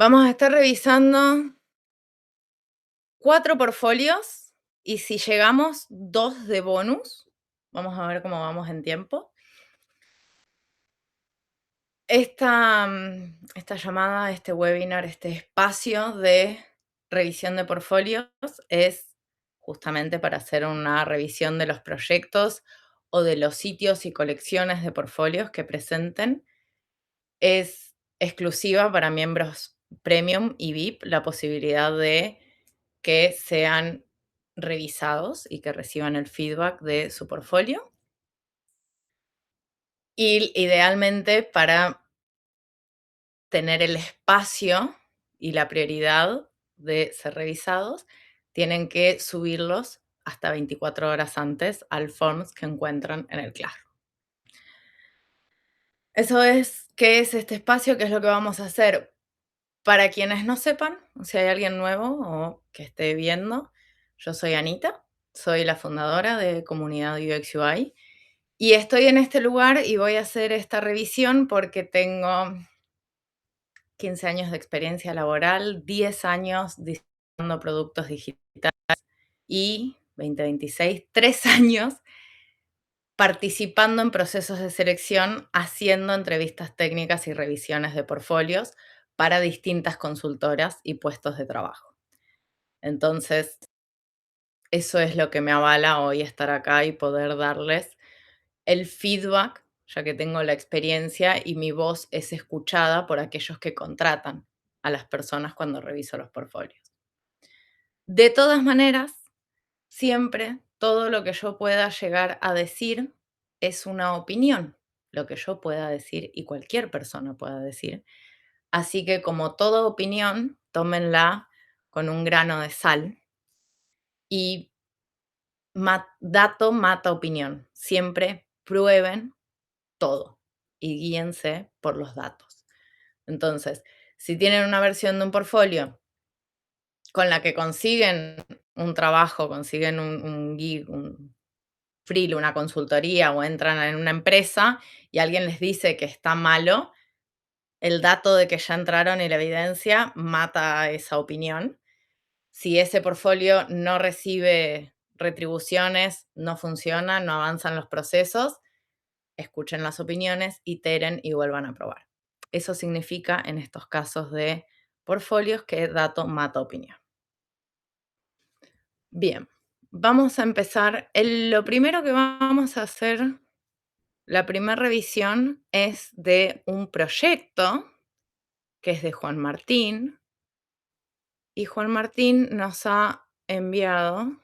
Vamos a estar revisando 4 portfolios y si llegamos, 2 de bonus. Vamos a ver cómo vamos en tiempo. Esta llamada, este webinar, este espacio de revisión de portfolios es justamente para hacer una revisión de los proyectos o de los sitios y colecciones de portfolios que presenten. Es exclusiva para miembros premium y VIP la posibilidad de que sean revisados y que reciban el feedback de su portfolio. Y idealmente para tener el espacio y la prioridad de ser revisados, tienen que subirlos hasta 24 horas antes al Forms que encuentran en el Classroom. Eso es, ¿qué es este espacio? ¿Qué es lo que vamos a hacer? Para quienes no sepan, o si hay alguien nuevo o que esté viendo, yo soy Anita, soy la fundadora de Comunidad UX UI y estoy en este lugar y voy a hacer esta revisión porque tengo 15 años de experiencia laboral, 10 años diseñando productos digitales y 2026, 3 años participando en procesos de selección, haciendo entrevistas técnicas y revisiones de portfolios para distintas consultoras y puestos de trabajo. Entonces, eso es lo que me avala hoy estar acá y poder darles el feedback, ya que tengo la experiencia y mi voz es escuchada por aquellos que contratan a las personas cuando reviso los portfolios. De todas maneras, siempre todo lo que yo pueda llegar a decir es una opinión, lo que yo pueda decir y cualquier persona pueda decir. Así que como toda opinión, tómenla con un grano de sal y dato mata opinión. Siempre prueben todo y guíense por los datos. Entonces, si tienen una versión de un portfolio con la que consiguen un trabajo, consiguen un gig, un freelance, una consultoría o entran en una empresa y alguien les dice que está malo, el dato de que ya entraron y la evidencia mata esa opinión. Si ese portfolio no recibe retribuciones, no funciona, no avanzan los procesos, escuchen las opiniones, iteren y vuelvan a probar. Eso significa en estos casos de portfolios que dato mata opinión. Bien, vamos a empezar. Lo primero que vamos a hacer, la primera revisión es de un proyecto que es de Juan Martín. Y Juan Martín nos ha enviado,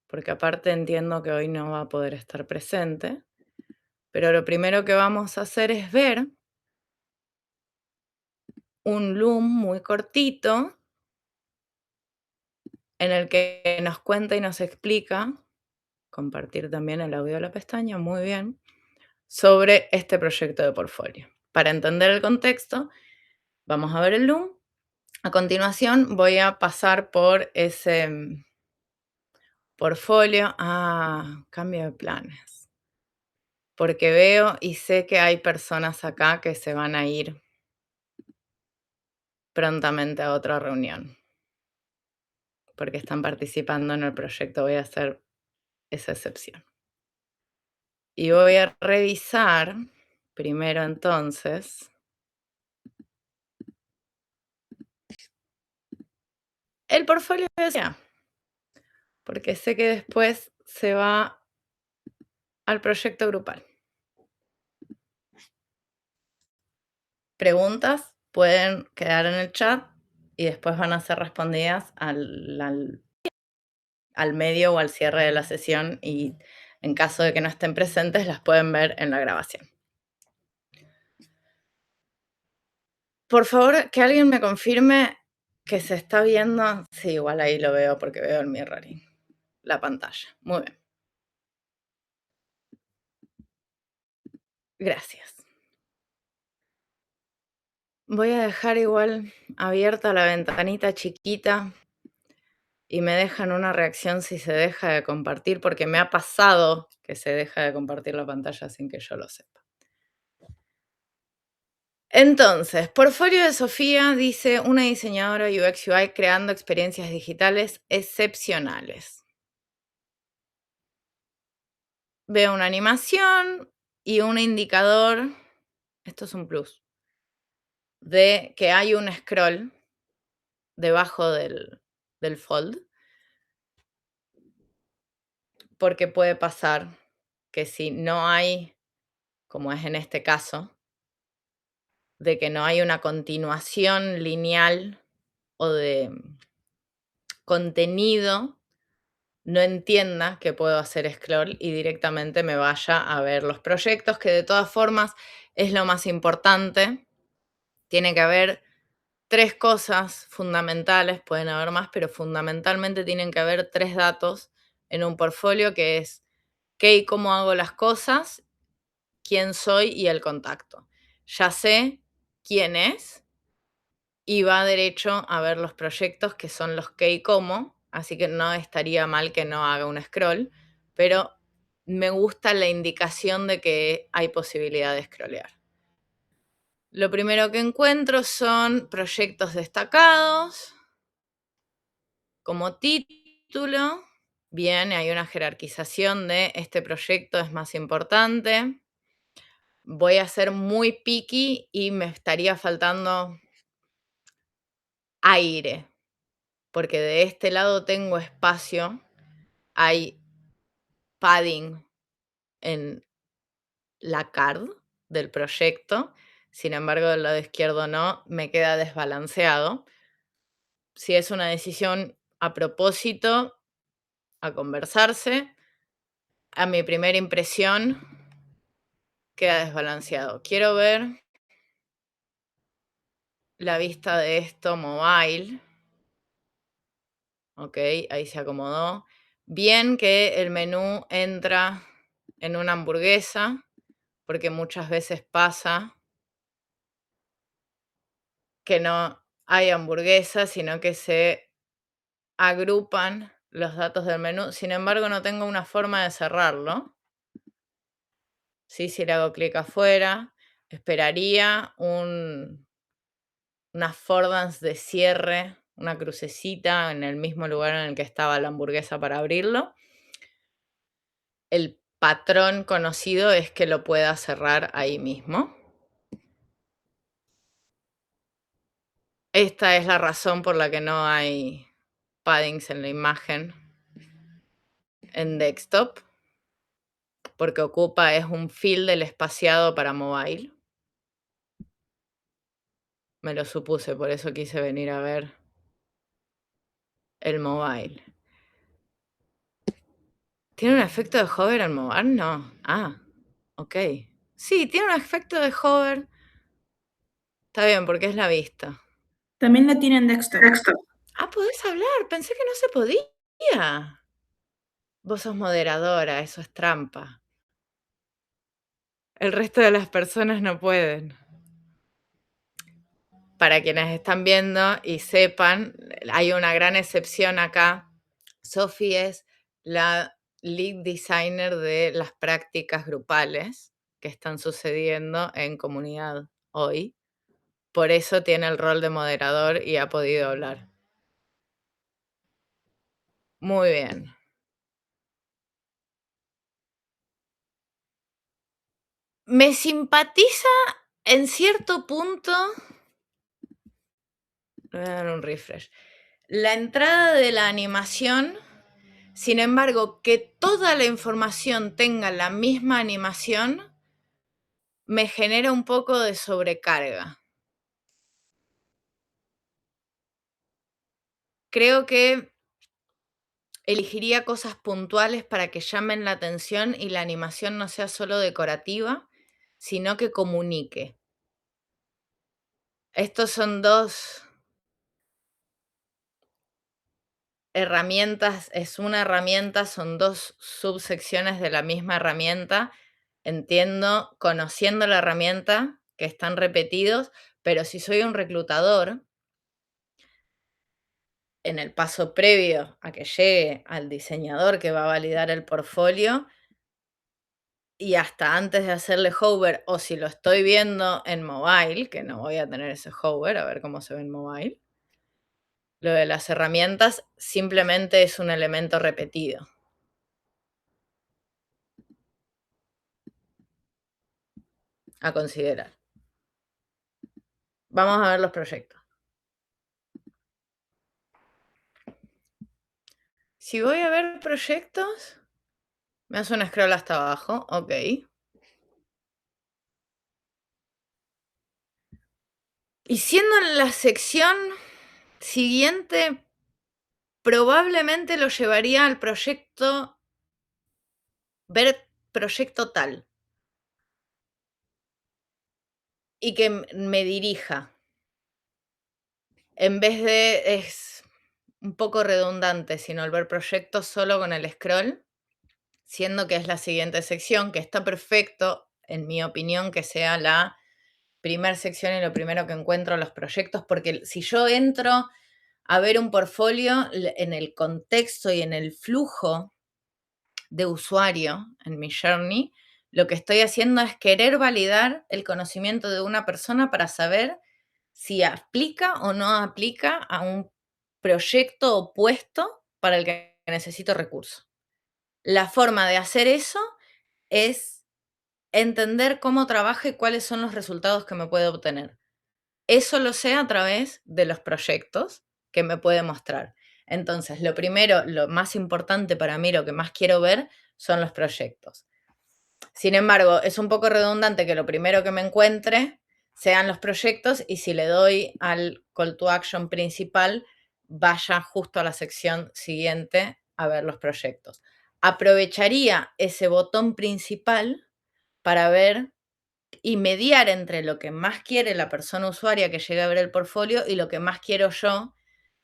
porque aparte entiendo que hoy no va a poder estar presente, pero lo primero que vamos a hacer es ver un Loom muy cortito en el que nos cuenta y nos explica, compartir también el audio de la pestaña, muy bien, sobre este proyecto de portfolio. Para entender el contexto, vamos a ver el Loom. A continuación voy a pasar por ese portfolio. Cambio de planes. Porque veo y sé que hay personas acá que se van a ir prontamente a otra reunión, porque están participando en el proyecto. Voy a hacer esa excepción. Y voy a revisar primero entonces el portfolio de SEA, porque sé que después se va al proyecto grupal. Preguntas pueden quedar en el chat y después van a ser respondidas al medio o al cierre de la sesión y en caso de que no estén presentes las pueden ver en la grabación. Por favor, que alguien me confirme que se está viendo. Sí, igual ahí lo veo porque veo el mirroring, la pantalla. Muy bien. Gracias. Voy a dejar igual abierta la ventanita chiquita y me dejan una reacción si se deja de compartir, porque me ha pasado que se deja de compartir la pantalla sin que yo lo sepa. Entonces, portfolio de Sofía dice una diseñadora UX UI creando experiencias digitales excepcionales. Veo una animación y un indicador, esto es un plus, de que hay un scroll debajo del fold, porque puede pasar que si no hay, como es en este caso, de que no hay una continuación lineal o de contenido, no entienda que puedo hacer scroll y directamente me vaya a ver los proyectos, que de todas formas es lo más importante. Tiene que haber 3 cosas fundamentales, pueden haber más, pero fundamentalmente tienen que haber 3 datos en un portfolio, que es qué y cómo hago las cosas, quién soy y el contacto. Ya sé quién es y va derecho a ver los proyectos, que son los qué y cómo, así que no estaría mal que no haga un scroll, pero me gusta la indicación de que hay posibilidad de scrollear. Lo primero que encuentro son proyectos destacados, como título. Bien, hay una jerarquización de este proyecto es más importante. Voy a ser muy picky y me estaría faltando aire, porque de este lado tengo espacio, hay padding en la card del proyecto, sin embargo del lado izquierdo no, me queda desbalanceado. Si es una decisión a propósito, a conversarse, a mi primera impresión queda desbalanceado. Quiero ver la vista de esto mobile. Ok, ahí se acomodó. Bien que el menú entra en una hamburguesa, porque muchas veces pasa que no hay hamburguesa, sino que se agrupan los datos del menú. Sin embargo, no tengo una forma de cerrarlo. Sí, si le hago clic afuera, esperaría una affordance de cierre, una crucecita en el mismo lugar en el que estaba la hamburguesa para abrirlo. El patrón conocido es que lo pueda cerrar ahí mismo. Esta es la razón por la que no hay paddings en la imagen en desktop, porque ocupa es un fill del espaciado para mobile. Me lo supuse, por eso quise venir a ver el mobile. ¿Tiene un efecto de hover el mobile? No. Ah, ok. Sí, tiene un efecto de hover. Está bien, porque es la vista. También la tiene en desktop. Ah, podés hablar. Pensé que no se podía. Vos sos moderadora, eso es trampa. El resto de las personas no pueden. Para quienes están viendo y sepan, hay una gran excepción acá. Sofi es la lead designer de las prácticas grupales que están sucediendo en comunidad hoy. Por eso tiene el rol de moderador y ha podido hablar. Muy bien. Me simpatiza en cierto punto. Le voy a dar un refresh. La entrada de la animación, sin embargo, que toda la información tenga la misma animación, me genera un poco de sobrecarga. Creo que elegiría cosas puntuales para que llamen la atención y la animación no sea solo decorativa, sino que comunique. Estos son 2 herramientas, es una herramienta, son 2 subsecciones de la misma herramienta. Entiendo, conociendo la herramienta, que están repetidos, pero si soy un reclutador, en el paso previo a que llegue al diseñador que va a validar el portfolio, y hasta antes de hacerle hover, o si lo estoy viendo en mobile, que no voy a tener ese hover, a ver cómo se ve en mobile, lo de las herramientas simplemente es un elemento repetido. A considerar. Vamos a ver los proyectos. Si voy a ver proyectos, me hace un scroll hasta abajo, ok. Y siendo en la sección siguiente, probablemente lo llevaría al proyecto, ver proyecto tal, y que me dirija, en vez de, es un poco redundante, sino el ver proyectos solo con el scroll, siendo que es la siguiente sección, que está perfecto, en mi opinión, que sea la primer sección y lo primero que encuentro los proyectos, porque si yo entro a ver un portfolio en el contexto y en el flujo de usuario, en mi journey, lo que estoy haciendo es querer validar el conocimiento de una persona para saber si aplica o no aplica a un proyecto o puesto para el que necesito recursos. La forma de hacer eso es entender cómo trabaja y cuáles son los resultados que me puede obtener. Eso lo sé a través de los proyectos que me puede mostrar. Entonces, lo primero, lo más importante para mí, lo que más quiero ver son los proyectos. Sin embargo, es un poco redundante que lo primero que me encuentre sean los proyectos y si le doy al call to action principal, vaya justo a la sección siguiente a ver los proyectos. Aprovecharía ese botón principal para ver y mediar entre lo que más quiere la persona usuaria que llegue a ver el portfolio y lo que más quiero yo,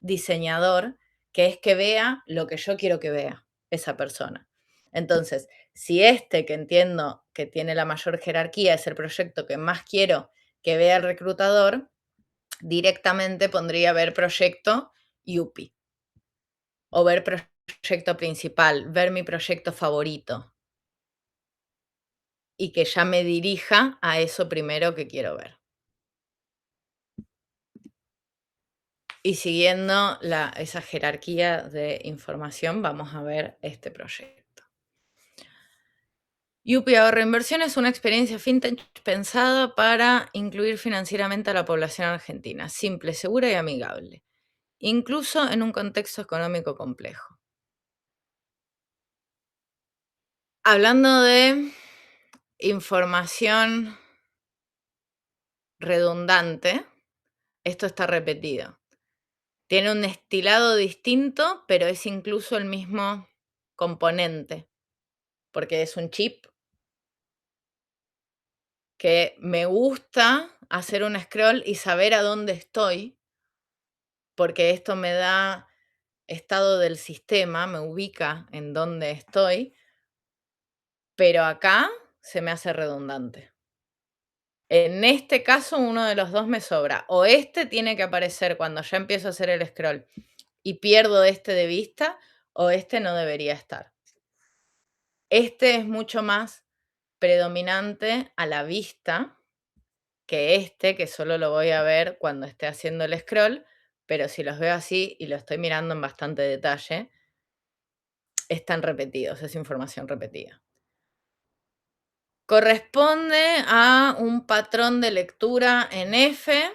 diseñador, que es que vea lo que yo quiero que vea esa persona. Entonces, si este que entiendo que tiene la mayor jerarquía es el proyecto que más quiero que vea el reclutador, directamente pondría ver proyecto UPI o ver proyecto principal, ver mi proyecto favorito y que ya me dirija a eso primero que quiero ver. Y siguiendo esa jerarquía de información, vamos a ver este proyecto. Yupi Ahorro Inversión es una experiencia fintech pensada para incluir financieramente a la población argentina, simple, segura y amigable, incluso en un contexto económico complejo. Hablando de información redundante, esto está repetido. Tiene un estilado distinto, pero es incluso el mismo componente, porque es un chip que me gusta hacer un scroll y saber a dónde estoy, porque esto me da estado del sistema, me ubica en dónde estoy, pero acá se me hace redundante. En este caso, uno de los dos me sobra. O este tiene que aparecer cuando ya empiezo a hacer el scroll y pierdo este de vista, o este no debería estar. Este es mucho más predominante a la vista que este, que solo lo voy a ver cuando esté haciendo el scroll, pero si los veo así y lo estoy mirando en bastante detalle, están repetidos, es información repetida. Corresponde a un patrón de lectura en F.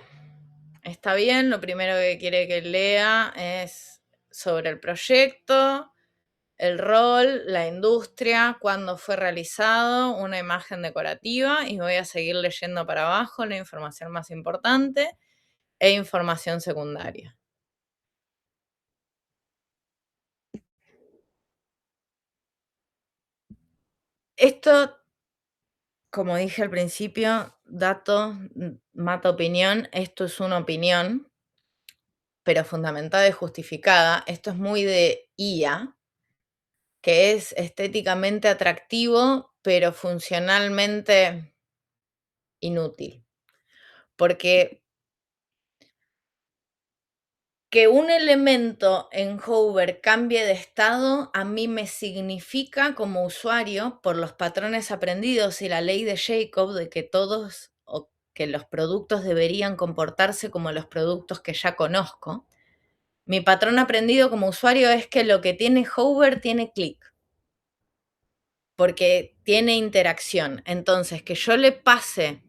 Está bien, lo primero que quiere que lea es sobre el proyecto, el rol, la industria, cuándo fue realizado, una imagen decorativa y voy a seguir leyendo para abajo la información más importante e información secundaria. Esto, como dije al principio, dato mata opinión, esto es una opinión, pero fundamentada y justificada. Esto es muy de IA, que es estéticamente atractivo, pero funcionalmente inútil. Porque Que un elemento en Hover cambie de estado a mí me significa como usuario, por los patrones aprendidos y la ley de Jacob de que todos o que los productos deberían comportarse como los productos que ya conozco, mi patrón aprendido como usuario es que lo que tiene Hover tiene clic, porque tiene interacción. Entonces, que yo le pase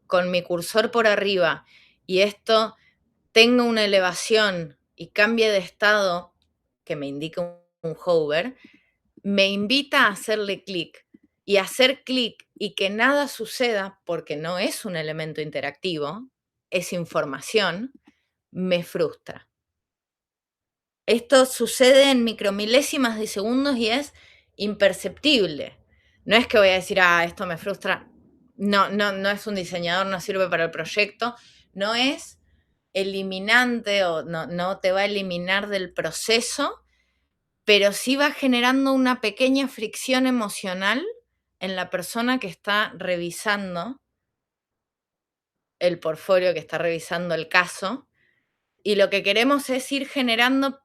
con mi cursor por arriba y esto tenga una elevación y cambie de estado, que me indique un hover, me invita a hacerle clic. Y hacer clic y que nada suceda, porque no es un elemento interactivo, es información, me frustra. Esto sucede en micromilésimas de segundos y es imperceptible. No es que voy a decir, esto me frustra. No, no es un diseñador, no sirve para el proyecto. No es eliminante o no te va a eliminar del proceso, pero sí va generando una pequeña fricción emocional en la persona que está revisando el portfolio, que está revisando el caso, y lo que queremos es ir generando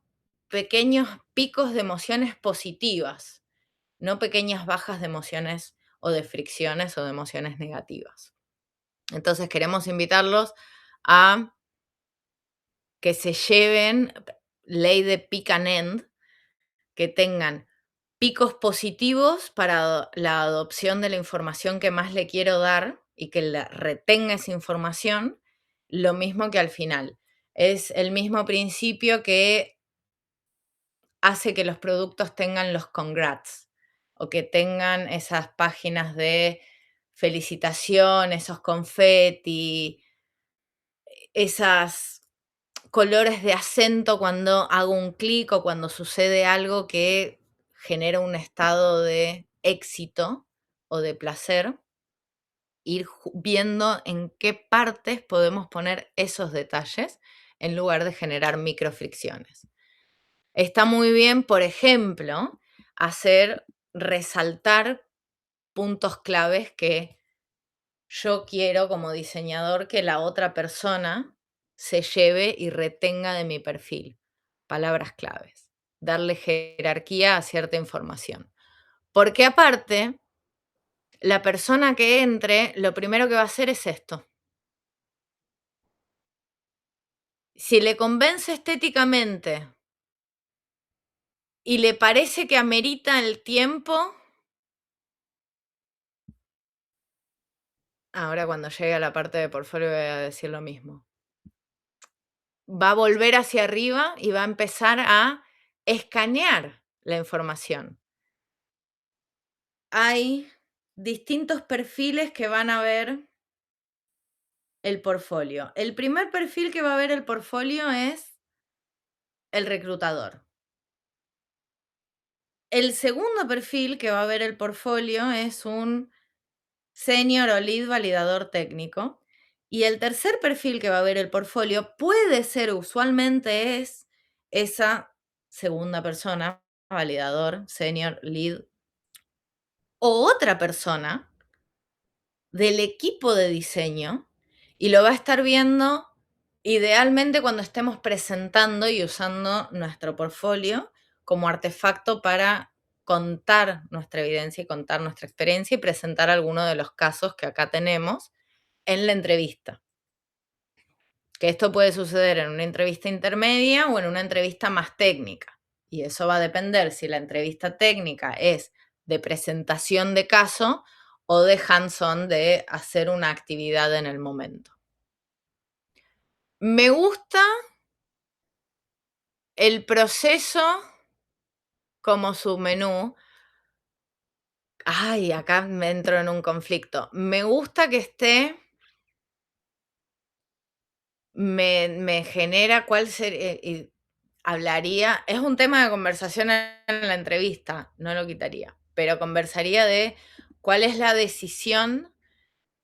pequeños picos de emociones positivas, no pequeñas bajas de emociones o de fricciones o de emociones negativas. Entonces queremos invitarlos a que se lleven, ley de peak and end, que tengan picos positivos para la adopción de la información que más le quiero dar y que retenga esa información, lo mismo que al final. Es el mismo principio que hace que los productos tengan los congrats o que tengan esas páginas de felicitación, esos confeti, esas colores de acento cuando hago un clic o cuando sucede algo que genera un estado de éxito o de placer, ir viendo en qué partes podemos poner esos detalles en lugar de generar microfricciones. Está muy bien, por ejemplo, resaltar puntos claves que yo quiero como diseñador que la otra persona se lleve y retenga de mi perfil. Palabras claves. Darle jerarquía a cierta información. Porque aparte, la persona que entre, lo primero que va a hacer es esto. Si le convence estéticamente y le parece que amerita el tiempo, ahora cuando llegue a la parte de portfolio voy a decir lo mismo. Va a volver hacia arriba y va a empezar a escanear la información. Hay distintos perfiles que van a ver el portfolio. El primer perfil que va a ver el portfolio es el reclutador. El segundo perfil que va a ver el portfolio es un senior o lead validador técnico. Y el tercer perfil que va a ver el portfolio puede ser, usualmente es esa segunda persona, validador, senior, lead, o otra persona del equipo de diseño, y lo va a estar viendo idealmente cuando estemos presentando y usando nuestro portfolio como artefacto para contar nuestra evidencia y contar nuestra experiencia y presentar algunos de los casos que acá tenemos en la entrevista. Que esto puede suceder en una entrevista intermedia o en una entrevista más técnica. Y eso va a depender si la entrevista técnica es de presentación de caso o de hands-on, de hacer una actividad en el momento. Me gusta el proceso como submenú. Ay, acá me entro en un conflicto. Me gusta que esté, me genera cuál sería, hablaría, es un tema de conversación en la entrevista, no lo quitaría, pero conversaría de cuál es la decisión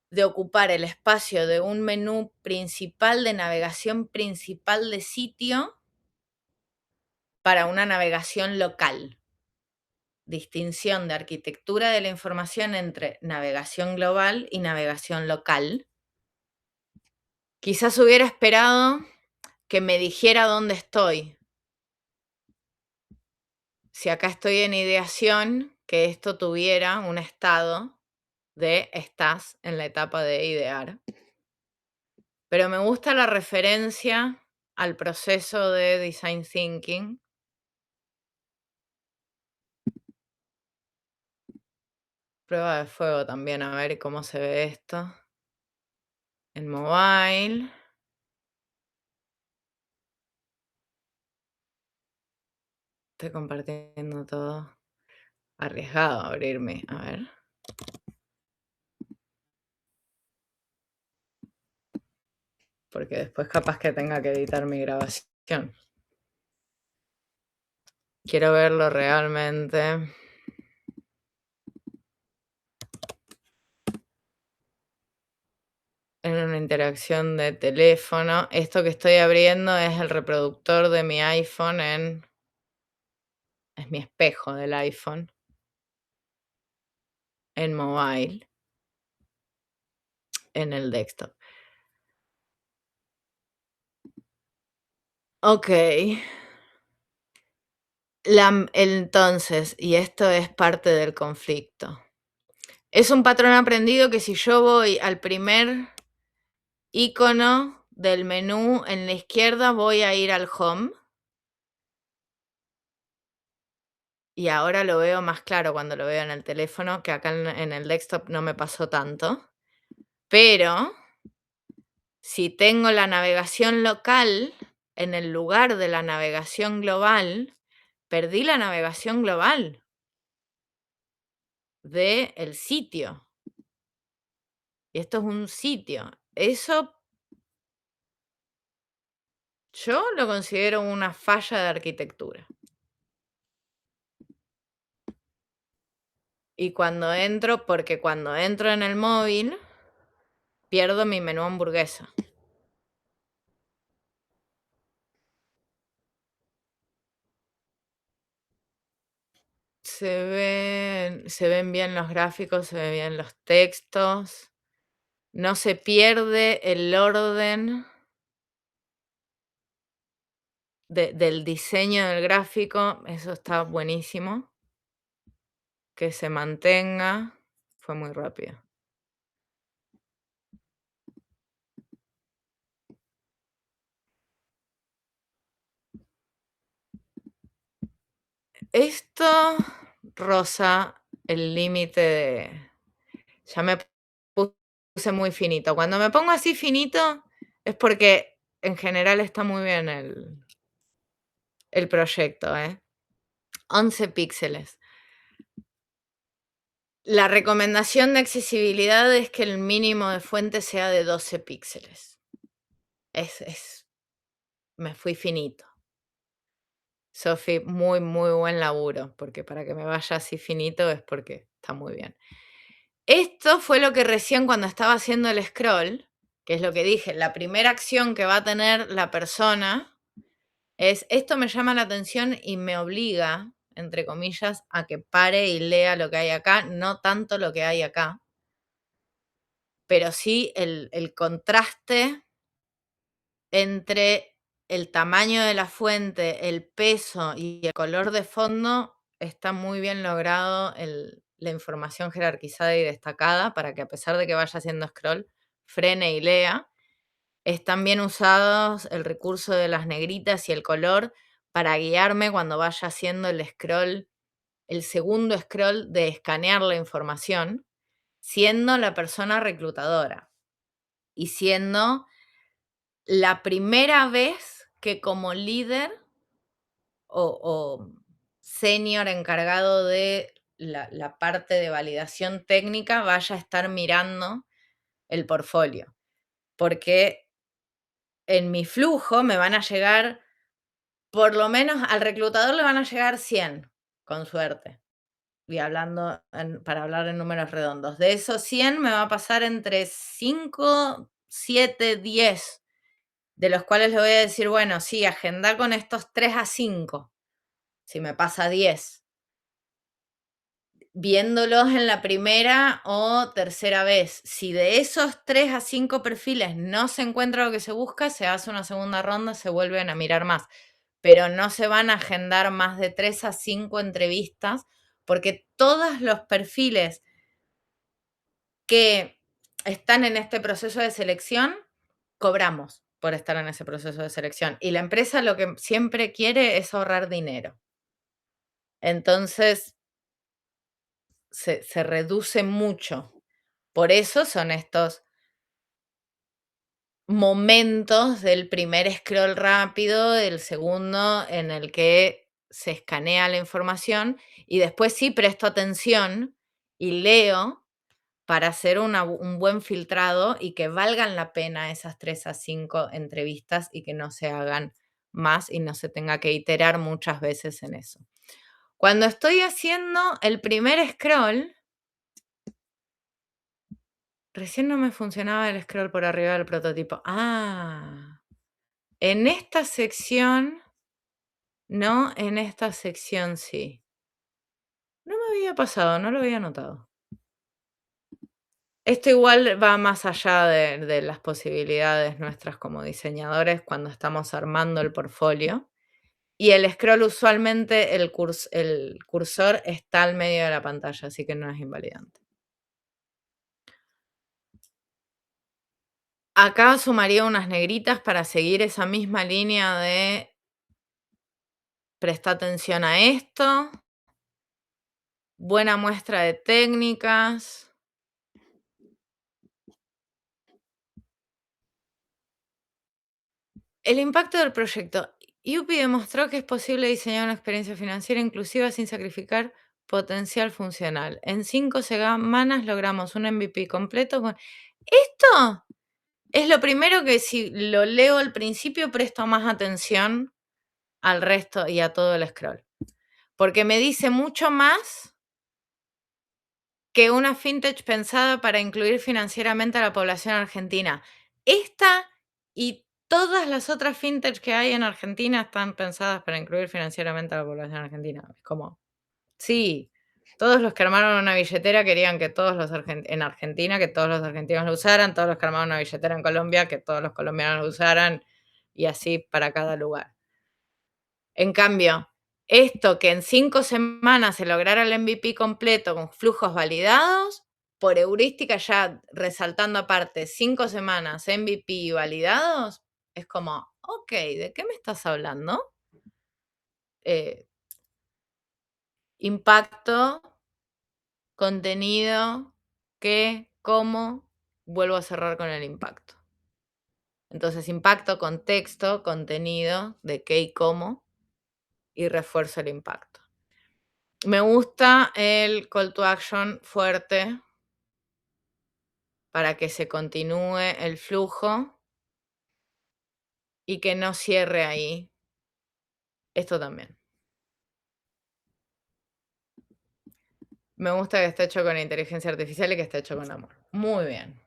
de ocupar el espacio de un menú principal de navegación principal de sitio para una navegación local. Distinción de arquitectura de la información entre navegación global y navegación local. Quizás hubiera esperado que me dijera dónde estoy. Si acá estoy en ideación, que esto tuviera un estado de estás en la etapa de idear. Pero me gusta la referencia al proceso de design thinking. Prueba de fuego también, a ver cómo se ve esto. En mobile. Estoy compartiendo todo. Arriesgado abrirme, a ver. Porque después capaz que tenga que editar mi grabación. Quiero verlo realmente. En una interacción de teléfono. Esto que estoy abriendo es el reproductor de mi iPhone es mi espejo del iPhone en mobile, en el desktop. Ok. Entonces, y esto es parte del conflicto. Es un patrón aprendido que si yo voy al primer icono del menú en la izquierda, voy a ir al home. Y ahora lo veo más claro cuando lo veo en el teléfono, que acá en el desktop no me pasó tanto. Pero si tengo la navegación local en el lugar de la navegación global, perdí la navegación global del sitio. Y esto es un sitio. Eso yo lo considero una falla de arquitectura. Y porque cuando entro en el móvil, pierdo mi menú hamburguesa. Se ven bien los gráficos, se ven bien los textos. No se pierde el orden del diseño del gráfico. Eso está buenísimo. Que se mantenga. Fue muy rápido. Esto roza el límite de... Ya me puse muy finito. Cuando me pongo así finito es porque en general está muy bien el proyecto, 11 píxeles. La recomendación de accesibilidad es que el mínimo de fuente sea de 12 píxeles. Me fui finito. Sofi, muy, muy buen laburo, porque para que me vaya así finito es porque está muy bien. Esto fue lo que recién cuando estaba haciendo el scroll, que es lo que dije, la primera acción que va a tener la persona es, esto me llama la atención y me obliga, entre comillas, a que pare y lea lo que hay acá, no tanto lo que hay acá, pero sí el contraste entre el tamaño de la fuente, el peso y el color de fondo, está muy bien logrado la información jerarquizada y destacada para que a pesar de que vaya haciendo scroll, frene y lea. Están bien usados el recurso de las negritas y el color para guiarme cuando vaya haciendo el scroll, el segundo scroll de escanear la información, siendo la persona reclutadora y siendo la primera vez que como líder o senior encargado de la parte de validación técnica vaya a estar mirando el portfolio. Porque en mi flujo me van a llegar, por lo menos al reclutador le van a llegar 100, con suerte. Y para hablar en números redondos. De esos 100 me va a pasar entre 5, 7, 10, de los cuales le voy a decir, bueno, sí, agenda con estos 3 a 5, si me pasa 10. viéndolos en la primera o tercera vez. Si de esos 3 a 5 perfiles no se encuentra lo que se busca, se hace una segunda ronda, se vuelven a mirar más. Pero no se van a agendar más de 3 a 5 entrevistas, porque todos los perfiles que están en este proceso de selección, cobramos por estar en ese proceso de selección. Y la empresa lo que siempre quiere es ahorrar dinero. Entonces, se reduce mucho. Por eso son estos momentos del primer scroll rápido, del segundo en el que se escanea la información y después sí presto atención y leo para hacer un buen filtrado y que valgan la pena esas 3 a 5 entrevistas y que no se hagan más y no se tenga que iterar muchas veces en eso. Cuando estoy haciendo el primer scroll, recién no me funcionaba el scroll por arriba del prototipo. En esta sección no, en esta sección sí. No me había pasado, no lo había notado. Esto igual va más allá de las posibilidades nuestras como diseñadores cuando estamos armando el portfolio. Y el scroll usualmente, el cursor está al medio de la pantalla, así que no es invalidante. Acá sumaría unas negritas para seguir esa misma línea de presta atención a esto. Buena muestra de técnicas. El impacto del proyecto. UPI demostró que es posible diseñar una experiencia financiera inclusiva sin sacrificar potencial funcional. En 5 semanas logramos un MVP completo con... Esto es lo primero que si lo leo al principio presto más atención al resto y a todo el scroll. Porque me dice mucho más que una fintech pensada para incluir financieramente a la población argentina. Esta y todas las otras fintechs que hay en Argentina están pensadas para incluir financieramente a la población argentina. Es como, sí, todos los que armaron una billetera querían que todos los en Argentina, que todos los argentinos lo usaran, todos los que armaron una billetera en Colombia, que todos los colombianos lo usaran, y así para cada lugar. En cambio, esto que en 5 semanas se lograra el MVP completo con flujos validados, por heurística ya resaltando aparte 5 semanas MVP validados, es como, ok, ¿de qué me estás hablando? Impacto, contenido, qué, cómo, vuelvo a cerrar con el impacto. Entonces, impacto, contexto, contenido, de qué y cómo, y refuerzo el impacto. Me gusta el call to action fuerte para que se continúe el flujo y que no cierre ahí. Esto también. Me gusta que esté hecho con inteligencia artificial y que esté hecho con amor. Muy bien.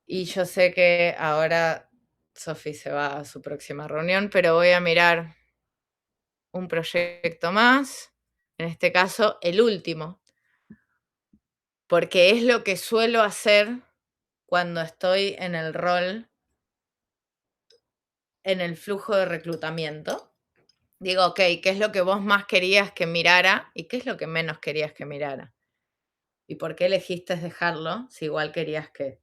Y yo sé que ahora Sofi se va a su próxima reunión, pero voy a mirar un proyecto más, en este caso el último, porque es lo que suelo hacer cuando estoy en el rol, en el flujo de reclutamiento. Digo, ok, ¿qué es lo que vos más querías que mirara y qué es lo que menos querías que mirara? ¿Y por qué elegiste dejarlo si igual querías que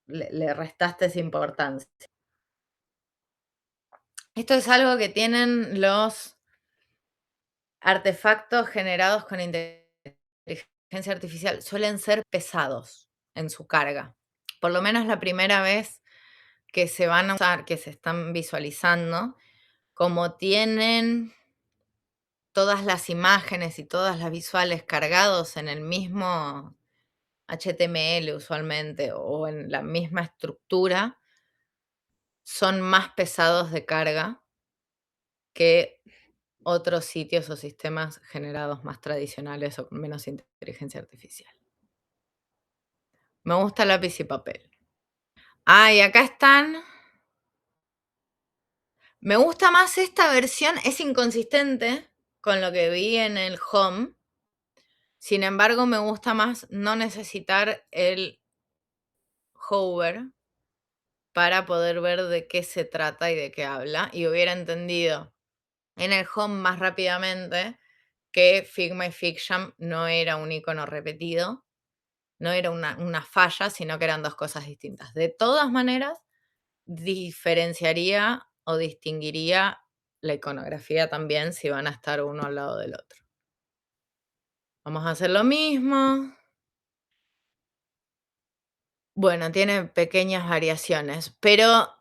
le restaste esa importancia? Esto es algo que tienen los artefactos generados con inteligencia artificial. Suelen ser pesados en su carga. Por lo menos la primera vez que se van a usar, que se están visualizando, como tienen todas las imágenes y todas las visuales cargados en el mismo HTML usualmente o en la misma estructura, son más pesados de carga que otros sitios o sistemas generados más tradicionales o con menos inteligencia artificial. Me gusta lápiz y papel. Y acá están. Me gusta más esta versión, es inconsistente con lo que vi en el Home. Sin embargo, me gusta más no necesitar el hover para poder ver de qué se trata y de qué habla, y hubiera entendido en el Home más rápidamente que Figma y Figsham no era un icono repetido, no era una falla, sino que eran dos cosas distintas. De todas maneras, diferenciaría o distinguiría la iconografía también si van a estar uno al lado del otro. Vamos a hacer lo mismo. Bueno, tiene pequeñas variaciones, pero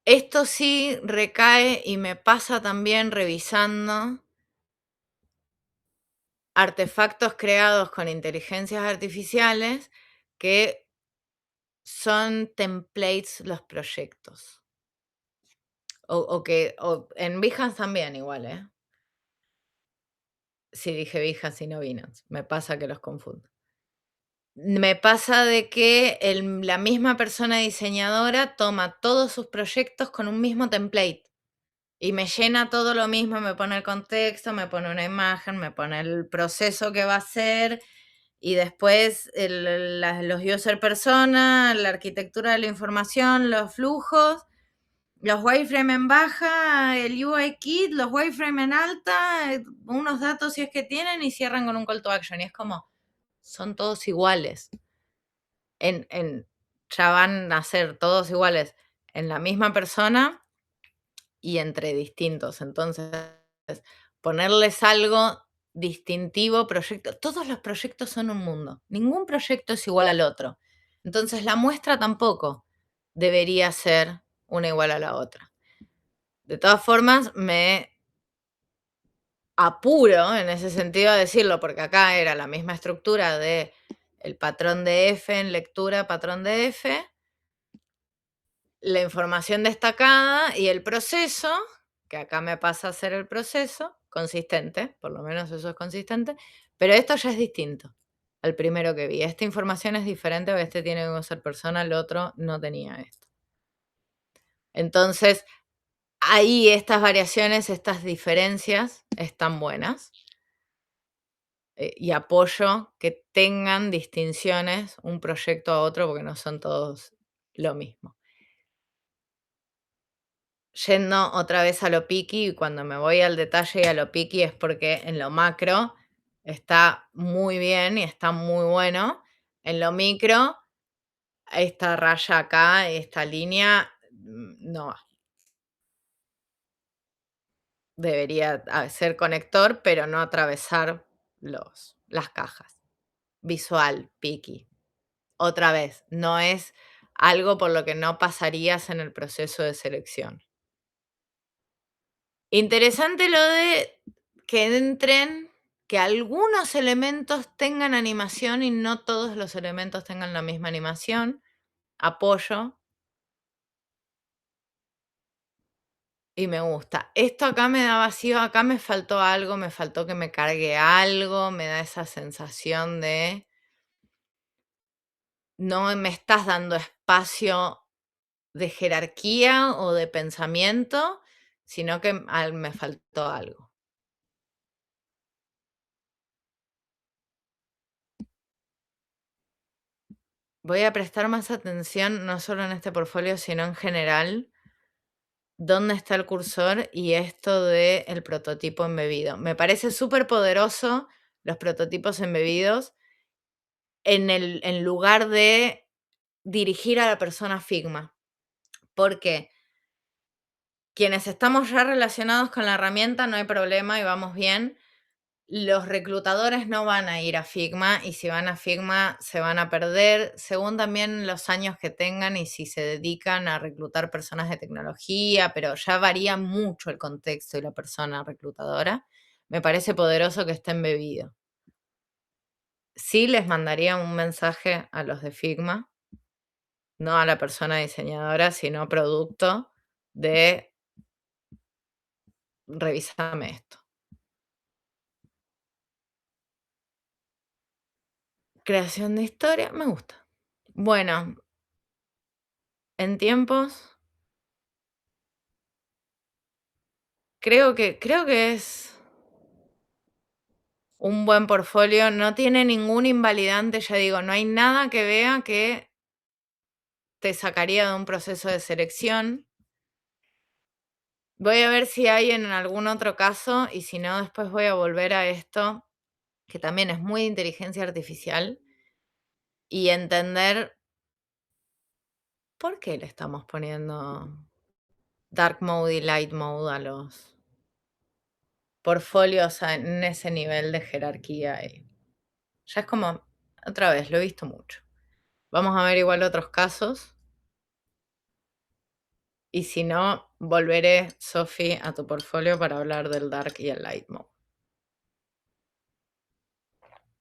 esto sí recae y me pasa también revisando artefactos creados con inteligencias artificiales que son templates los proyectos. O en Behance también igual, ¿eh? Si dije Behance y no Binance, me pasa que los confundo. Me pasa de que la misma persona diseñadora toma todos sus proyectos con un mismo template y me llena todo lo mismo, me pone el contexto, me pone una imagen, me pone el proceso que va a hacer y después los user persona, la arquitectura de la información, los flujos, los wireframe en baja, el UI kit, los wireframe en alta, unos datos si es que tienen y cierran con un call to action. Y es como, son todos iguales. Ya van a ser todos iguales en la misma persona y entre distintos. Entonces, ponerles algo distintivo, todos los proyectos son un mundo. Ningún proyecto es igual al otro. Entonces, la muestra tampoco debería ser una igual a la otra. De todas formas, me apuro en ese sentido a decirlo, porque acá era la misma estructura de el patrón de F en lectura, patrón de F, la información destacada y el proceso, que acá me pasa a ser el proceso, consistente, por lo menos eso es consistente, pero esto ya es distinto al primero que vi. Esta información es diferente, porque este tiene que ser persona, el otro no tenía esto. Entonces, ahí estas variaciones, estas diferencias están buenas. Y apoyo que tengan distinciones un proyecto a otro, porque no son todos lo mismo. Yendo otra vez a lo picky, y cuando me voy al detalle y a lo picky es porque en lo macro está muy bien y está muy bueno. En lo micro, esta raya acá, esta línea, no va. Debería ser conector, pero no atravesar las cajas. Visual, picky. Otra vez, no es algo por lo que no pasarías en el proceso de selección. Interesante lo de que algunos elementos tengan animación y no todos los elementos tengan la misma animación. Apoyo. Y me gusta. Esto acá me da vacío, acá me faltó algo, me faltó que me cargue algo, me da esa sensación de no me estás dando espacio de jerarquía o de pensamiento, sino que me faltó algo. Voy a prestar más atención, no solo en este portfolio, sino en general, dónde está el cursor y esto del prototipo embebido. Me parece súper poderoso los prototipos embebidos en lugar de dirigir a la persona Figma, porque quienes estamos ya relacionados con la herramienta no hay problema y vamos bien. Los reclutadores no van a ir a Figma y si van a Figma se van a perder, según también los años que tengan y si se dedican a reclutar personas de tecnología, pero ya varía mucho el contexto y la persona reclutadora. Me parece poderoso que esté embebido. Sí les mandaría un mensaje a los de Figma, no a la persona diseñadora, sino producto de revísame esto. Creación de historia, me gusta. Bueno, en tiempos, creo que es un buen portfolio, no tiene ningún invalidante, ya digo, no hay nada que vea que te sacaría de un proceso de selección. Voy a ver si hay en algún otro caso y si no, después voy a volver a esto, que también es muy inteligencia artificial, y entender por qué le estamos poniendo dark mode y light mode a los portfolios en ese nivel de jerarquía. Y ya es como, otra vez, lo he visto mucho. Vamos a ver igual otros casos. Y si no, volveré, Sofi, a tu portfolio para hablar del dark y el light mode.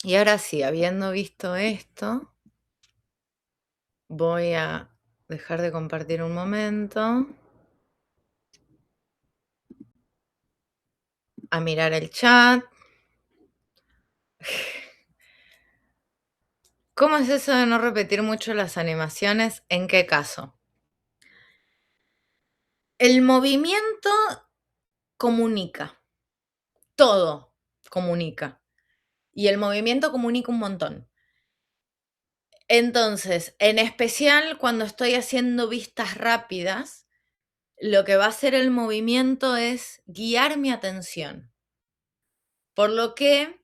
Y ahora sí, habiendo visto esto, voy a dejar de compartir un momento, a mirar el chat. ¿Cómo es eso de no repetir mucho las animaciones? ¿En qué caso? El movimiento comunica, todo comunica. Y el movimiento comunica un montón. Entonces, en especial cuando estoy haciendo vistas rápidas, lo que va a hacer el movimiento es guiar mi atención. Por lo que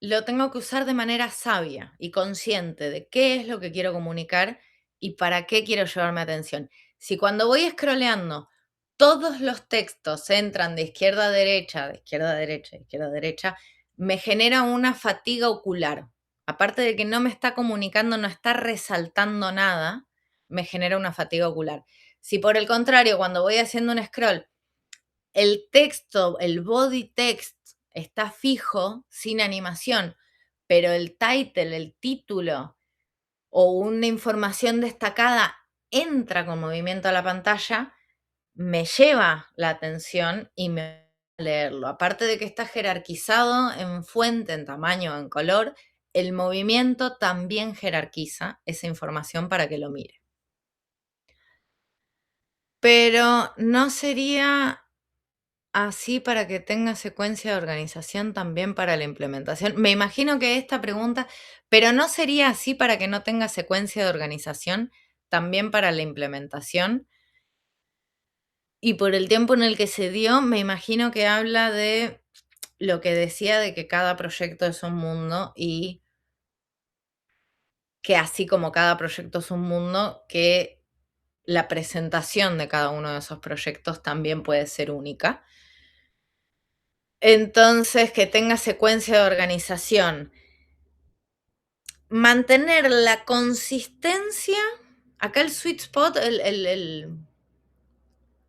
lo tengo que usar de manera sabia y consciente de qué es lo que quiero comunicar y para qué quiero llevar mi atención. Si cuando voy scrolleando todos los textos entran de izquierda a derecha, de izquierda a derecha, de izquierda a derecha, me genera una fatiga ocular. Aparte de que no me está comunicando, no está resaltando nada, me genera una fatiga ocular. Si por el contrario, cuando voy haciendo un scroll, el texto, el body text está fijo, sin animación, pero el title, el título o una información destacada entra con movimiento a la pantalla, me lleva la atención y me va a leerlo. Aparte de que está jerarquizado en fuente, en tamaño, en color, el movimiento también jerarquiza esa información para que lo mire. Pero no sería así para que tenga secuencia de organización también para la implementación. Me imagino que esta pregunta, pero ¿no sería así para que no tenga secuencia de organización también para la implementación? Y por el tiempo en el que se dio, me imagino que habla de lo que decía de que cada proyecto es un mundo y que así como cada proyecto es un mundo, que la presentación de cada uno de esos proyectos también puede ser única. Entonces, que tenga secuencia de organización. Mantener la consistencia, acá el sweet spot,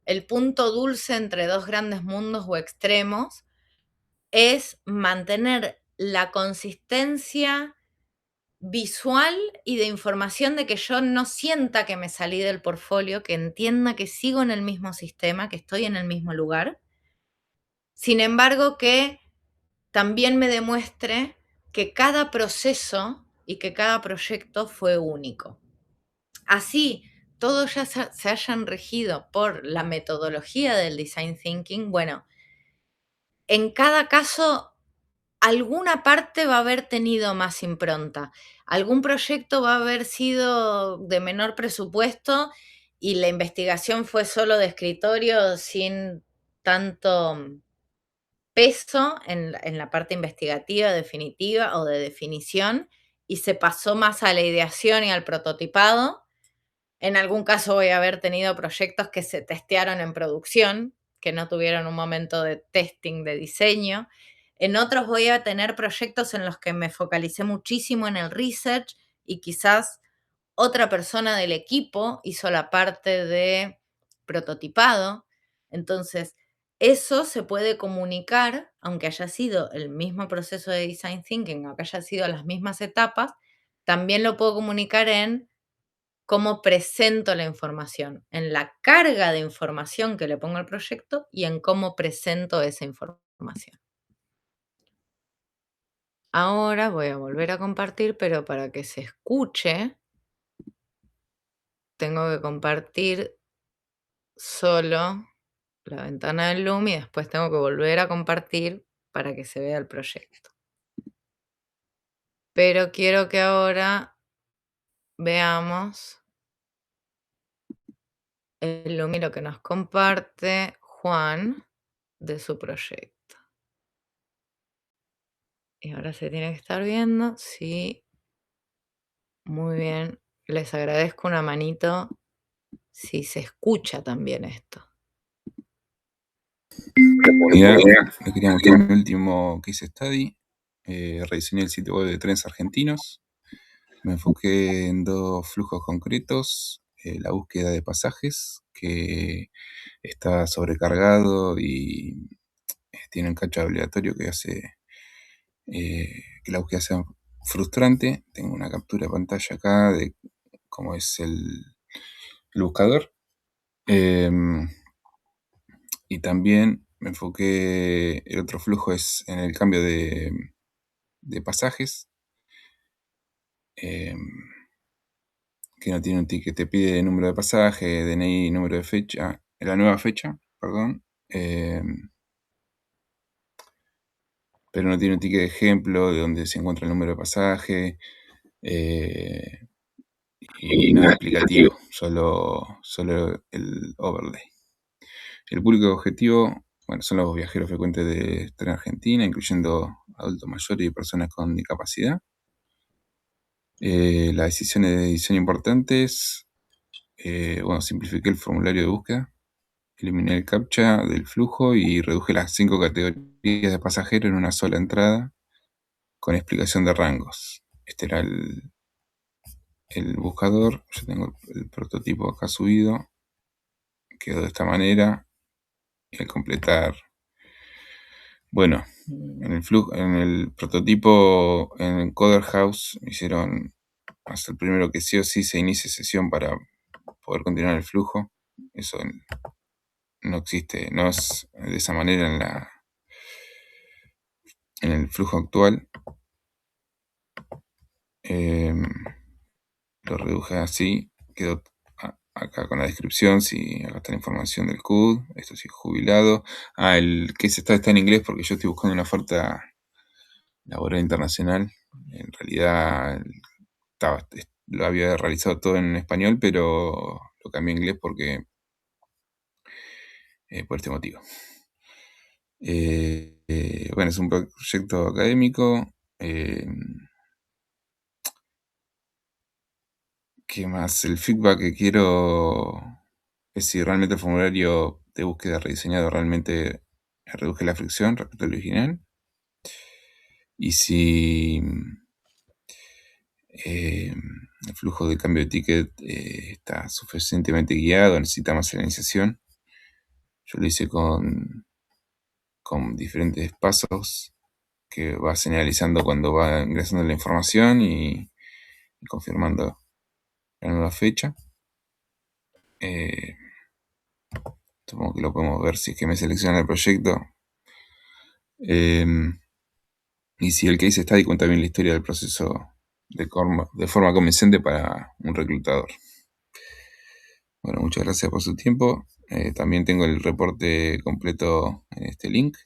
el punto dulce entre dos grandes mundos o extremos, es mantener la consistencia visual y de información de que yo no sienta que me salí del portfolio, que entienda que sigo en el mismo sistema, que estoy en el mismo lugar. Sin embargo, que también me demuestre que cada proceso y que cada proyecto fue único. Así, todos ya se hayan regido por la metodología del design thinking, bueno, en cada caso alguna parte va a haber tenido más impronta. Algún proyecto va a haber sido de menor presupuesto y la investigación fue solo de escritorio sin tanto peso en la parte investigativa definitiva o de definición y se pasó más a la ideación y al prototipado. En algún caso voy a haber tenido proyectos que se testearon en producción, que no tuvieron un momento de testing de diseño. En otros voy a tener proyectos en los que me focalicé muchísimo en el research y quizás otra persona del equipo hizo la parte de prototipado. Entonces, eso se puede comunicar, aunque haya sido el mismo proceso de design thinking, aunque haya sido las mismas etapas, también lo puedo comunicar en cómo presento la información, en la carga de información que le pongo al proyecto y en cómo presento esa información. Ahora voy a volver a compartir, pero para que se escuche, tengo que compartir solo la ventana del Loom y después tengo que volver a compartir para que se vea el proyecto. Pero quiero que ahora veamos el número que nos comparte Juan de su proyecto. Y ahora se tiene que estar viendo. Sí, muy bien. Les agradezco una manito si se escucha también esto. Comunidad, les quería mostrar mi último case study. Rediseñé el sitio web de Trenes Argentinos. Me enfoqué en dos flujos concretos. La búsqueda de pasajes, que está sobrecargado y tiene un cacho aleatorio que hace que la búsqueda sea frustrante. Tengo una captura de pantalla acá de cómo es el buscador. Y también me enfoqué, el otro flujo es en el cambio de pasajes, que no tiene un ticket, te pide número de pasaje, DNI, número de fecha, la nueva fecha, perdón, pero no tiene un ticket de ejemplo de donde se encuentra el número de pasaje, y nada explicativo, solo el overlay. El público objetivo, bueno, son los viajeros frecuentes de Tren Argentina, incluyendo adultos mayores y personas con discapacidad. Las decisiones de diseño importantes, bueno, simplifiqué el formulario de búsqueda, eliminé el captcha del flujo y reduje las 5 categorías de pasajeros en una sola entrada con explicación de rangos. Este era el buscador. Yo tengo el prototipo acá subido. Quedó de esta manera. Y al completar, bueno, en el prototipo, en Coder House, me hicieron hasta el primero que sí o sí se inicie sesión para poder continuar el flujo. Eso no existe, no es de esa manera en el flujo actual. Lo reduje así, quedó acá con la descripción, si acá está la información del CUD, esto sí, jubilado. El que está en inglés porque yo estoy buscando una oferta laboral internacional. En realidad lo había realizado todo en español, pero lo cambié a inglés porque por este motivo. Bueno, es un proyecto académico. ¿Qué más? El feedback que quiero es si realmente el formulario de búsqueda rediseñado realmente reduje la fricción respecto al original. Y si el flujo de cambio de ticket está suficientemente guiado, necesita más señalización. Yo lo hice con diferentes pasos que va señalizando cuando va ingresando la información y confirmando la nueva fecha. Supongo que lo podemos ver si es que me selecciona el proyecto. Y si el case study cuenta bien la historia del proceso de forma convincente para un reclutador. Bueno, muchas gracias por su tiempo. También tengo el reporte completo en este link.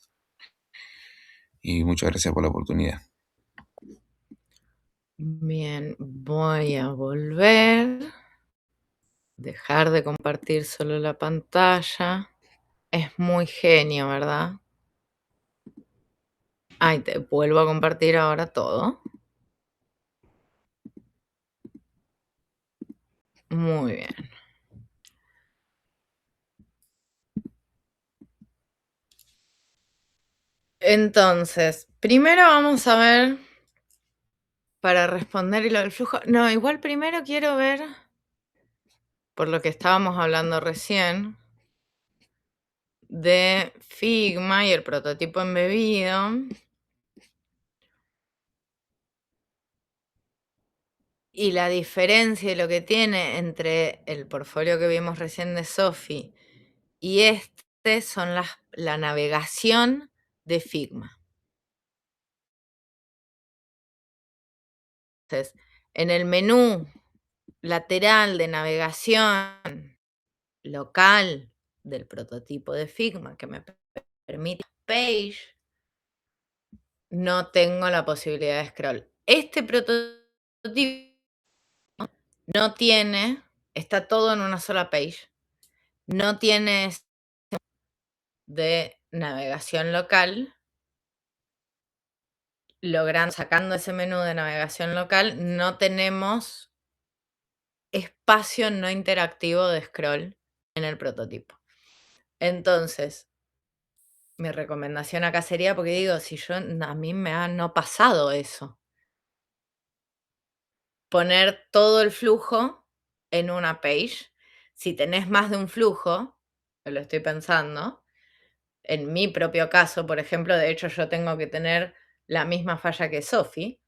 Y muchas gracias por la oportunidad. Bien, voy a volver. Dejar de compartir solo la pantalla. Es muy genio, ¿verdad? Ay, te vuelvo a compartir ahora todo. Muy bien. Entonces, primero vamos a ver, para responder y lo del flujo. No, igual primero quiero ver, por lo que estábamos hablando recién, de Figma y el prototipo embebido. Y la diferencia y lo que tiene entre el portfolio que vimos recién de Sophie y este son la navegación de Figma. Entonces, en el menú lateral de navegación local del prototipo de Figma que me permite Page, no tengo la posibilidad de scroll. Este prototipo no tiene, está todo en una sola page, no tiene de navegación local. Sacando ese menú de navegación local, no tenemos espacio no interactivo de scroll en el prototipo. Entonces, mi recomendación acá sería, porque digo, si a mí me ha no pasado eso. Poner todo el flujo en una page. Si tenés más de un flujo, lo estoy pensando, en mi propio caso, por ejemplo, de hecho yo tengo que tener la misma falla que Sophie.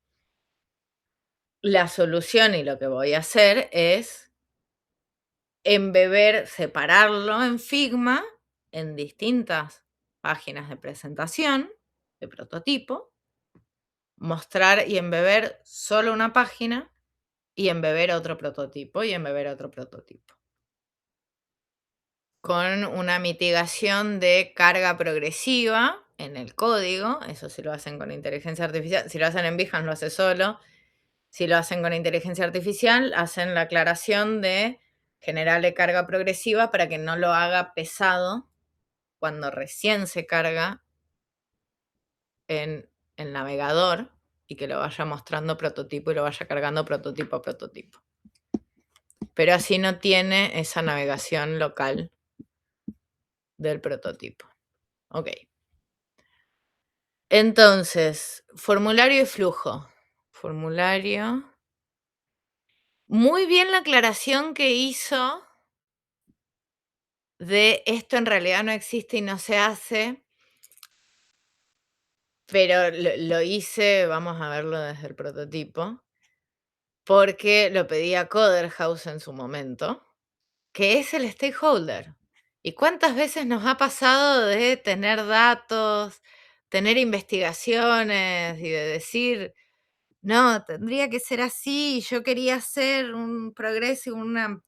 La solución y lo que voy a hacer es separarlo en Figma en distintas páginas de presentación, de prototipo, mostrar y embeber solo una página y embeber otro prototipo y embeber otro prototipo. Con una mitigación de carga progresiva en el código, eso si lo hacen con inteligencia artificial, si lo hacen en Behance lo hace solo, si lo hacen con inteligencia artificial, hacen la aclaración de generarle carga progresiva para que no lo haga pesado cuando recién se carga en el navegador y que lo vaya mostrando prototipo y lo vaya cargando prototipo a prototipo. Pero así no tiene esa navegación local del prototipo. Ok. Entonces, formulario y flujo. Formulario. Muy bien la aclaración que hizo de esto en realidad no existe y no se hace, pero lo hice, vamos a verlo desde el prototipo, porque lo pedía Coderhouse en su momento, que es el stakeholder. ¿Y cuántas veces nos ha pasado de tener datos, tener investigaciones y de decir, no, tendría que ser así, yo quería hacer un progreso, una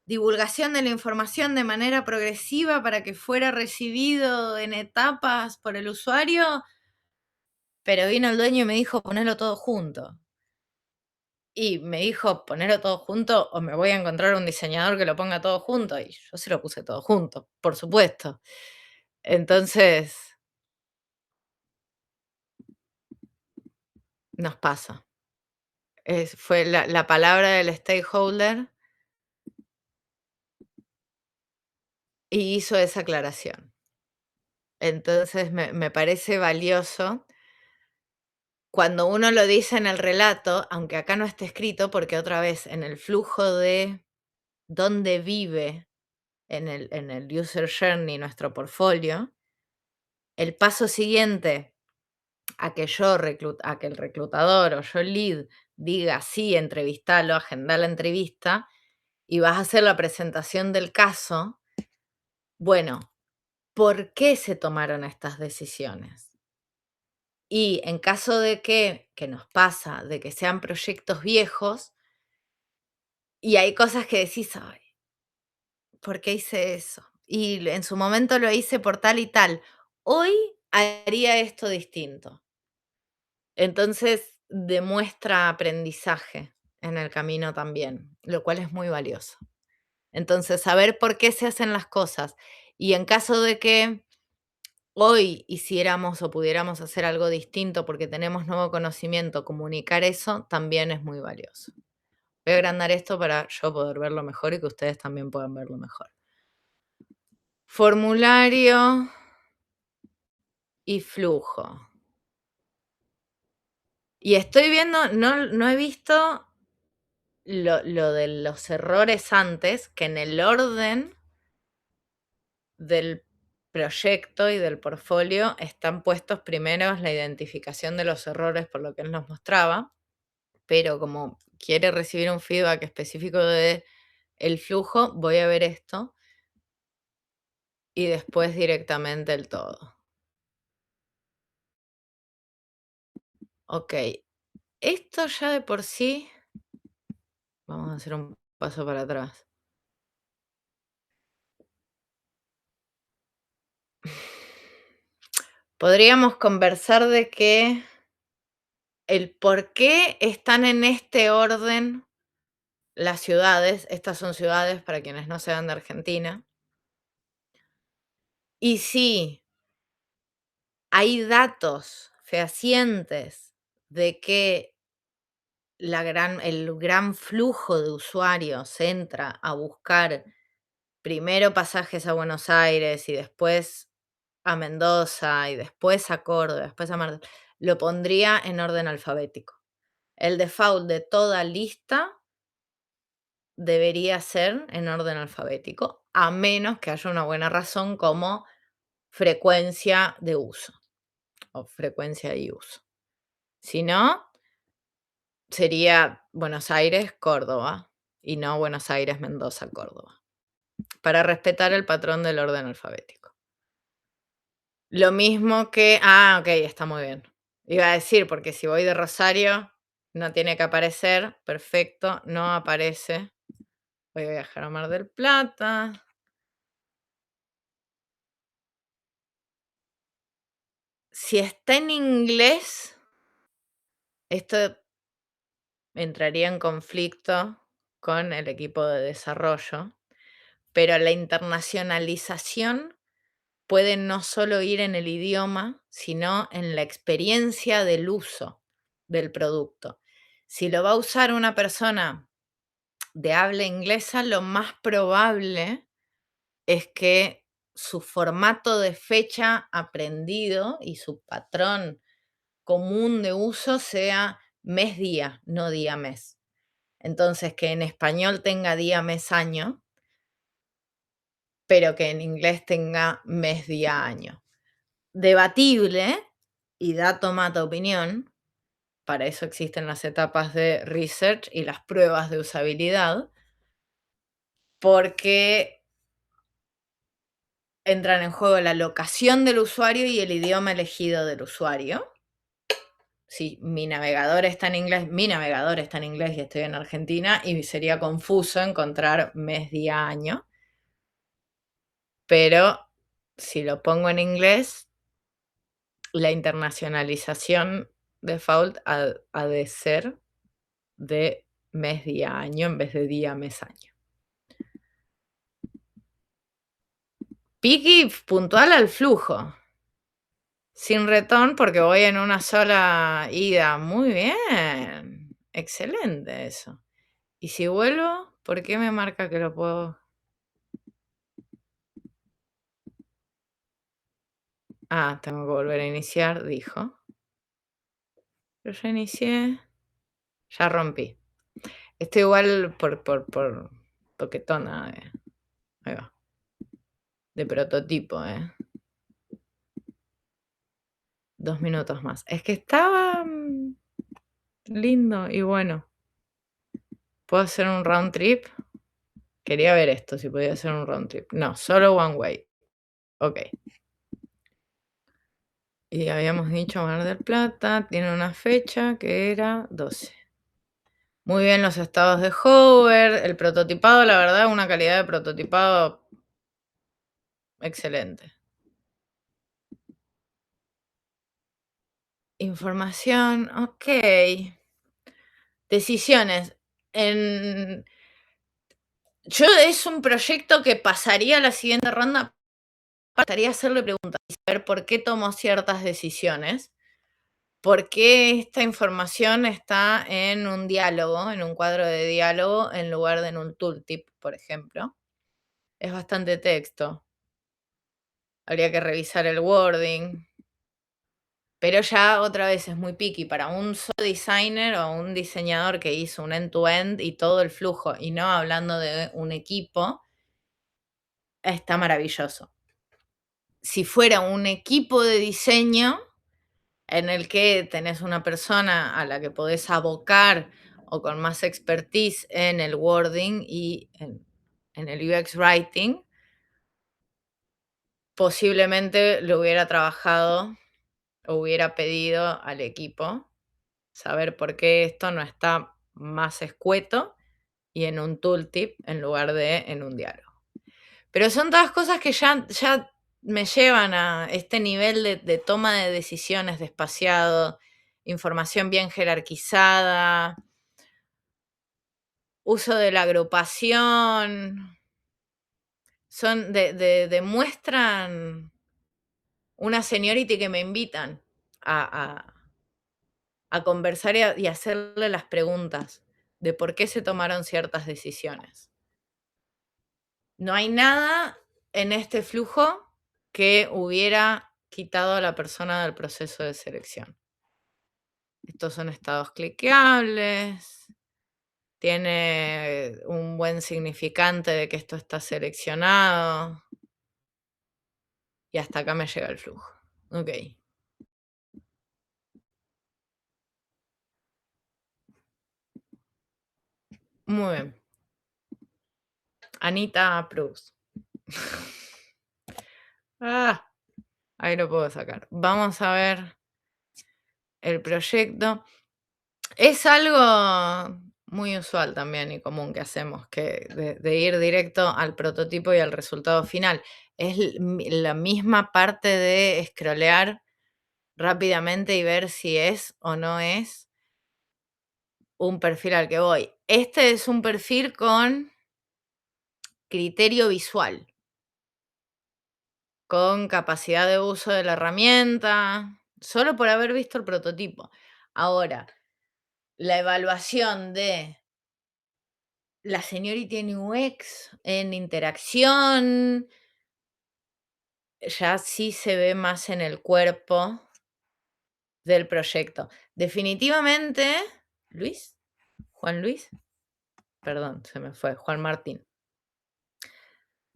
divulgación de la información de manera progresiva para que fuera recibido en etapas por el usuario, pero vino el dueño y me dijo, ponelo todo junto. Y me dijo, ponelo todo junto o me voy a encontrar un diseñador que lo ponga todo junto. Y yo se lo puse todo junto, por supuesto. Entonces, nos pasa. Fue la palabra del stakeholder y hizo esa aclaración. Entonces, me parece valioso cuando uno lo dice en el relato, aunque acá no esté escrito, porque otra vez en el flujo de dónde vive en el user journey nuestro portfolio, el paso siguiente a que el reclutador o yo lead diga sí, entrevistalo, agenda la entrevista y vas a hacer la presentación del caso, bueno, ¿por qué se tomaron estas decisiones? Y en caso de que nos pasa, de que sean proyectos viejos, y hay cosas que decís, ay, ¿por qué hice eso? Y en su momento lo hice por tal y tal. Hoy haría esto distinto. Entonces demuestra aprendizaje en el camino también, lo cual es muy valioso. Entonces, saber por qué se hacen las cosas. Y en caso de que hoy hiciéramos o pudiéramos hacer algo distinto porque tenemos nuevo conocimiento, comunicar eso también es muy valioso. Voy a agrandar esto para yo poder verlo mejor y que ustedes también puedan verlo mejor. Formulario y flujo. Y estoy viendo, no he visto lo de los errores antes, que en el orden del proyecto y del portfolio están puestos primeros la identificación de los errores por lo que él nos mostraba, pero como quiere recibir un feedback específico de el flujo, voy a ver esto y después directamente el todo. Ok, esto ya de por sí, vamos a hacer un paso para atrás. Podríamos conversar de que el por qué están en este orden las ciudades. Estas son ciudades para quienes no sean de Argentina. Y sí, hay datos fehacientes de que el gran flujo de usuarios entra a buscar primero pasajes a Buenos Aires y después a Mendoza y después a Córdoba, después a Mar del Plata, lo pondría en orden alfabético. El default de toda lista debería ser en orden alfabético, a menos que haya una buena razón como frecuencia de uso o frecuencia y uso. Si no, sería Buenos Aires, Córdoba, y no Buenos Aires, Mendoza, Córdoba, para respetar el patrón del orden alfabético. Lo mismo que, ok, está muy bien. Iba a decir, porque si voy de Rosario, no tiene que aparecer, perfecto, no aparece. Voy a viajar a Mar del Plata. Si está en inglés, esto entraría en conflicto con el equipo de desarrollo, pero la internacionalización puede no solo ir en el idioma, sino en la experiencia del uso del producto. Si lo va a usar una persona de habla inglesa, lo más probable es que su formato de fecha aprendido y su patrón común de uso sea mes-día, no día-mes. Entonces, que en español tenga día-mes-año, pero que en inglés tenga mes-día-año. Debatible, y dato mata opinión, para eso existen las etapas de research y las pruebas de usabilidad, porque entran en juego la locación del usuario y el idioma elegido del usuario. Si mi navegador está en inglés y estoy en Argentina, y sería confuso encontrar mes, día, año. Pero si lo pongo en inglés, la internacionalización default ha de ser de mes, día, año en vez de día, mes, año. Picky puntual al flujo. Sin return porque voy en una sola ida. Muy bien. Excelente eso. Y si vuelvo, ¿por qué me marca que lo puedo? Tengo que volver a iniciar, dijo. Pero ya inicié. Ya rompí. Estoy igual por toquetona. Ahí va. De prototipo, 2 minutos más. Es que estaba lindo y bueno. ¿Puedo hacer un round trip? Quería ver esto, si podía hacer un round trip. No, solo one way. Ok. Y habíamos dicho Mar del Plata, tiene una fecha que era 12. Muy bien los estados de hover, el prototipado, la verdad, una calidad de prototipado excelente. Información, ok. Decisiones. Es un proyecto que pasaría a la siguiente ronda. Pasaría a hacerle preguntas y saber por qué tomó ciertas decisiones. ¿Por qué esta información está en un diálogo, en un cuadro de diálogo, en lugar de en un tooltip, por ejemplo? Es bastante texto. Habría que revisar el wording. Pero ya otra vez es muy picky. Para un solo designer o un diseñador que hizo un end-to-end y todo el flujo, y no hablando de un equipo, está maravilloso. Si fuera un equipo de diseño en el que tenés una persona a la que podés abocar o con más expertise en el wording y en el UX writing, posiblemente lo hubiera trabajado o hubiera pedido al equipo saber por qué esto no está más escueto y en un tooltip en lugar de en un diálogo. Pero son todas cosas que ya me llevan a este nivel de toma de decisiones despaciado, información bien jerarquizada, uso de la agrupación, demuestran una seniority que me invitan a conversar y hacerle las preguntas de por qué se tomaron ciertas decisiones. No hay nada en este flujo que hubiera quitado a la persona del proceso de selección. Estos son estados cliqueables, tiene un buen significante de que esto está seleccionado. Y hasta acá me llega el flujo. Ok. Muy bien. Anita approves. Ahí lo puedo sacar. Vamos a ver el proyecto. Es algo muy usual también y común que hacemos, que de ir directo al prototipo y al resultado final. Es la misma parte de scrollear rápidamente y ver si es o no es un perfil al que voy. Este es un perfil con criterio visual, con capacidad de uso de la herramienta, solo por haber visto el prototipo. Ahora, la evaluación de la seniority en UX, en interacción, ya sí se ve más en el cuerpo del proyecto. Definitivamente, Luis, Juan Luis, perdón, se me fue, Juan Martín.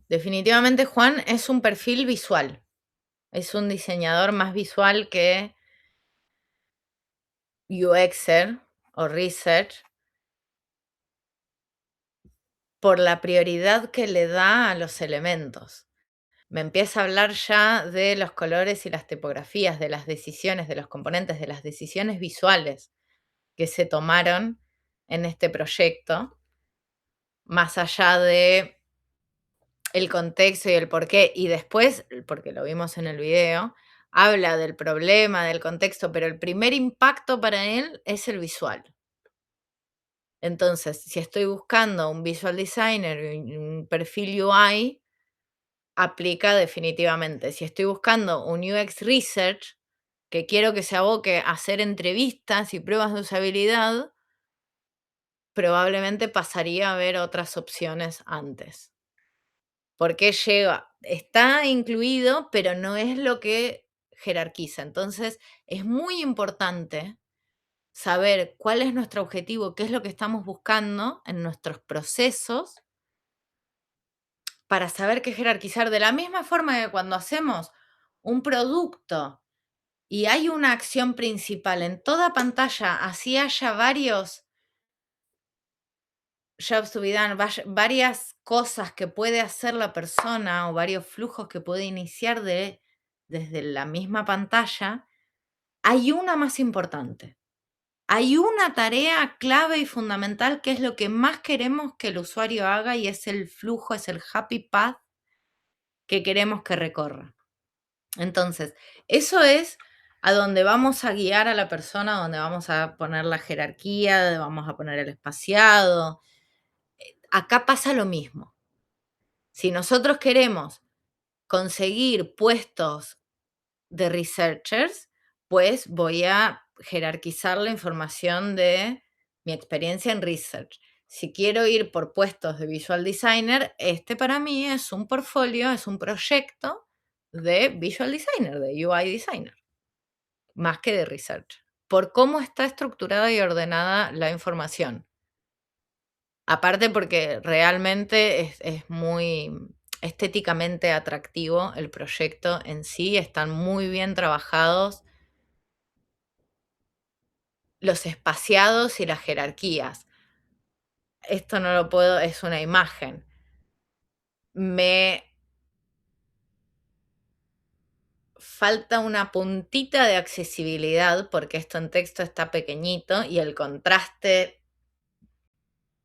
Definitivamente Juan es un perfil visual, es un diseñador más visual que UXer o Research, por la prioridad que le da a los elementos. Me empieza a hablar ya de los colores y las tipografías, de las decisiones, de los componentes, de las decisiones visuales que se tomaron en este proyecto, más allá de el contexto y el porqué. Y después, porque lo vimos en el video, habla del problema, del contexto, pero el primer impacto para él es el visual. Entonces, si estoy buscando un visual designer, un perfil UI, aplica definitivamente. Si estoy buscando un UX Research, que quiero que se aboque a hacer entrevistas y pruebas de usabilidad, probablemente pasaría a ver otras opciones antes. Porque está incluido, pero no es lo que jerarquiza. Entonces, es muy importante saber cuál es nuestro objetivo, qué es lo que estamos buscando en nuestros procesos, para saber qué jerarquizar. De la misma forma que cuando hacemos un producto y hay una acción principal en toda pantalla, así haya varios jobs to be done, varias cosas que puede hacer la persona o varios flujos que puede iniciar desde la misma pantalla, hay una más importante. Hay una tarea clave y fundamental que es lo que más queremos que el usuario haga y es el flujo, es el happy path que queremos que recorra. Entonces, eso es a donde vamos a guiar a la persona, donde vamos a poner la jerarquía, donde vamos a poner el espaciado. Acá pasa lo mismo. Si nosotros queremos conseguir puestos de researchers, pues voy a jerarquizar la información de mi experiencia en research. Si quiero ir por puestos de visual designer, este para mí es un portfolio, es un proyecto de visual designer, de UI designer, más que de research, por cómo está estructurada y ordenada la información. Aparte porque realmente es muy estéticamente atractivo el proyecto en sí, están muy bien trabajados los espaciados y las jerarquías. Esto no lo puedo, es una imagen. Me falta una puntita de accesibilidad porque esto en texto está pequeñito y el contraste,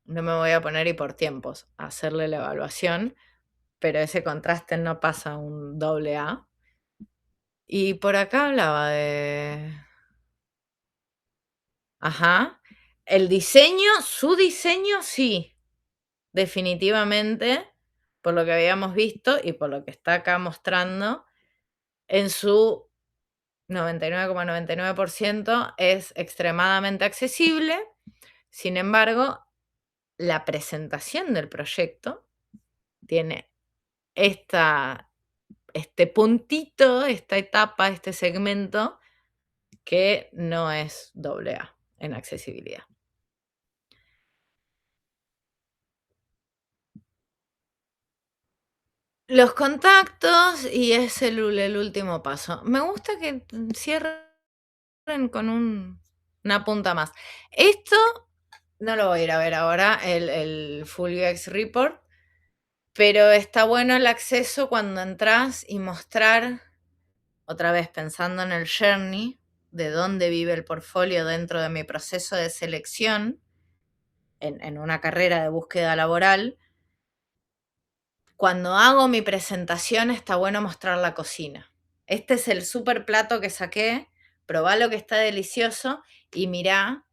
no me voy a poner y por tiempos a hacerle la evaluación, pero ese contraste no pasa un AA. Y por acá hablaba de Ajá. Su diseño sí, definitivamente, por lo que habíamos visto y por lo que está acá mostrando, en su 99,99% es extremadamente accesible. Sin embargo, la presentación del proyecto tiene este puntito, esta etapa, este segmento que no es AA en accesibilidad. Los contactos, y es el último paso. Me gusta que cierren con una punta más. Esto no lo voy a ir a ver ahora, el Full UX Report, pero está bueno el acceso cuando entras y mostrar, otra vez pensando en el journey, de dónde vive el portfolio dentro de mi proceso de selección en una carrera de búsqueda laboral. Cuando hago mi presentación está bueno mostrar la cocina. Este es el super plato que saqué, probá lo que está delicioso y mirá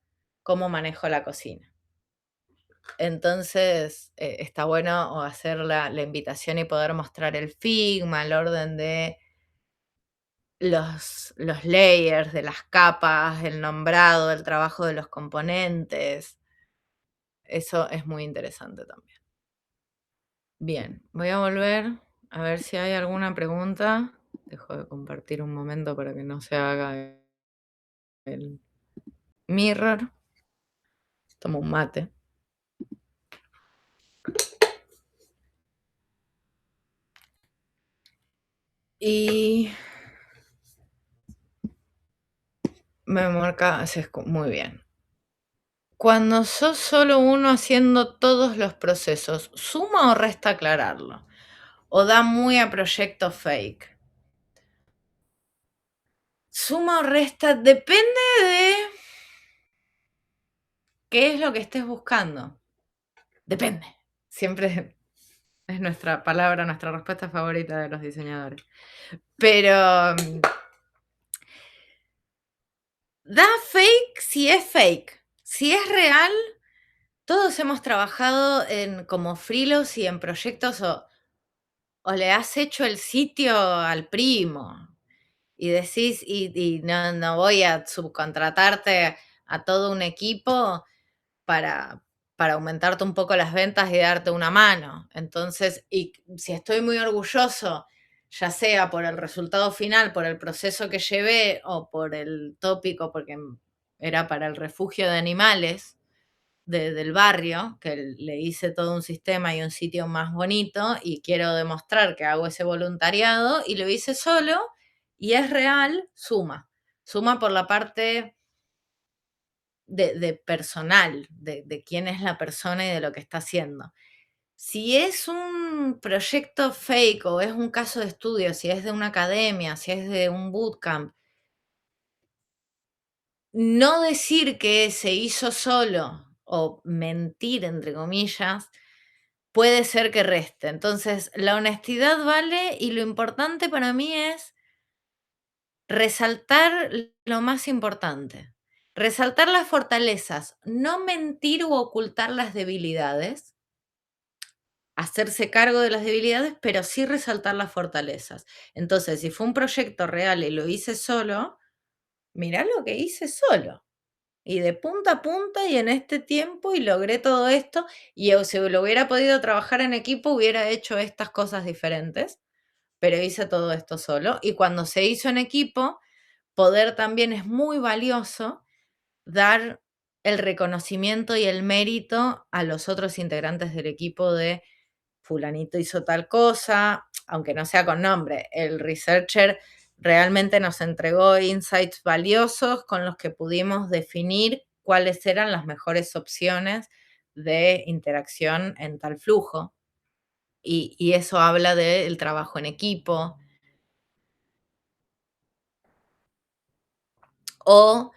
cómo manejo la cocina. Entonces está bueno hacer la invitación y poder mostrar el Figma, el orden de los layers, de las capas, el nombrado, el trabajo de los componentes. Eso es muy interesante también. Bien, voy a volver a ver si hay alguna pregunta. Dejo de compartir un momento para que no se haga el mirror. Tomo un mate. Y me marca, muy bien. Cuando sos solo uno haciendo todos los procesos, ¿suma o resta aclararlo? ¿O da muy a proyecto fake? Suma o resta, depende de qué es lo que estés buscando. Depende. Siempre es nuestra palabra, nuestra respuesta favorita de los diseñadores. Pero da fake si es fake. Si es real, todos hemos trabajado como freelos y en proyectos o le has hecho el sitio al primo y decís, y no voy a subcontratarte a todo un equipo para aumentarte un poco las ventas y darte una mano. Entonces, y si estoy muy orgulloso, ya sea por el resultado final, por el proceso que llevé o por el tópico, porque era para el refugio de animales del barrio, que le hice todo un sistema y un sitio más bonito y quiero demostrar que hago ese voluntariado y lo hice solo y es real, suma. Suma por la parte de personal, de quién es la persona y de lo que está haciendo. Si es un proyecto fake o es un caso de estudio, si es de una academia, si es de un bootcamp, no decir que se hizo solo o mentir, entre comillas, puede ser que reste. Entonces, la honestidad vale y lo importante para mí es resaltar lo más importante. Resaltar las fortalezas, no mentir u ocultar las debilidades, hacerse cargo de las debilidades, pero sí resaltar las fortalezas. Entonces, si fue un proyecto real y lo hice solo, mirá lo que hice solo. Y de punta a punta y en este tiempo y logré todo esto y si lo hubiera podido trabajar en equipo hubiera hecho estas cosas diferentes, pero hice todo esto solo. Y cuando se hizo en equipo, poder también es muy valioso dar el reconocimiento y el mérito a los otros integrantes del equipo de fulanito hizo tal cosa, aunque no sea con nombre. El researcher realmente nos entregó insights valiosos con los que pudimos definir cuáles eran las mejores opciones de interacción en tal flujo. Y eso habla del trabajo en equipo. O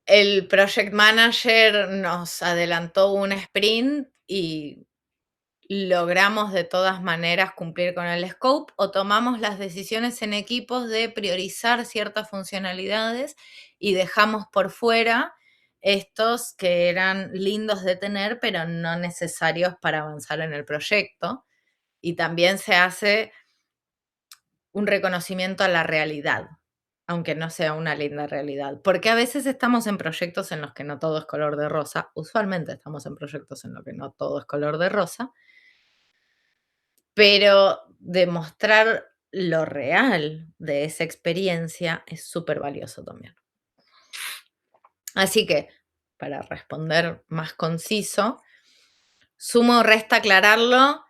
el project manager nos adelantó un sprint y logramos de todas maneras cumplir con el scope o tomamos las decisiones en equipos de priorizar ciertas funcionalidades y dejamos por fuera estos que eran lindos de tener, pero no necesarios para avanzar en el proyecto. Y también se hace un reconocimiento a la realidad, aunque no sea una linda realidad. Porque a veces estamos en proyectos en los que no todo es color de rosa. Usualmente estamos en proyectos en los que no todo es color de rosa. Pero demostrar lo real de esa experiencia es súper valioso también. Así que, para responder más conciso, sumo o resta aclararlo.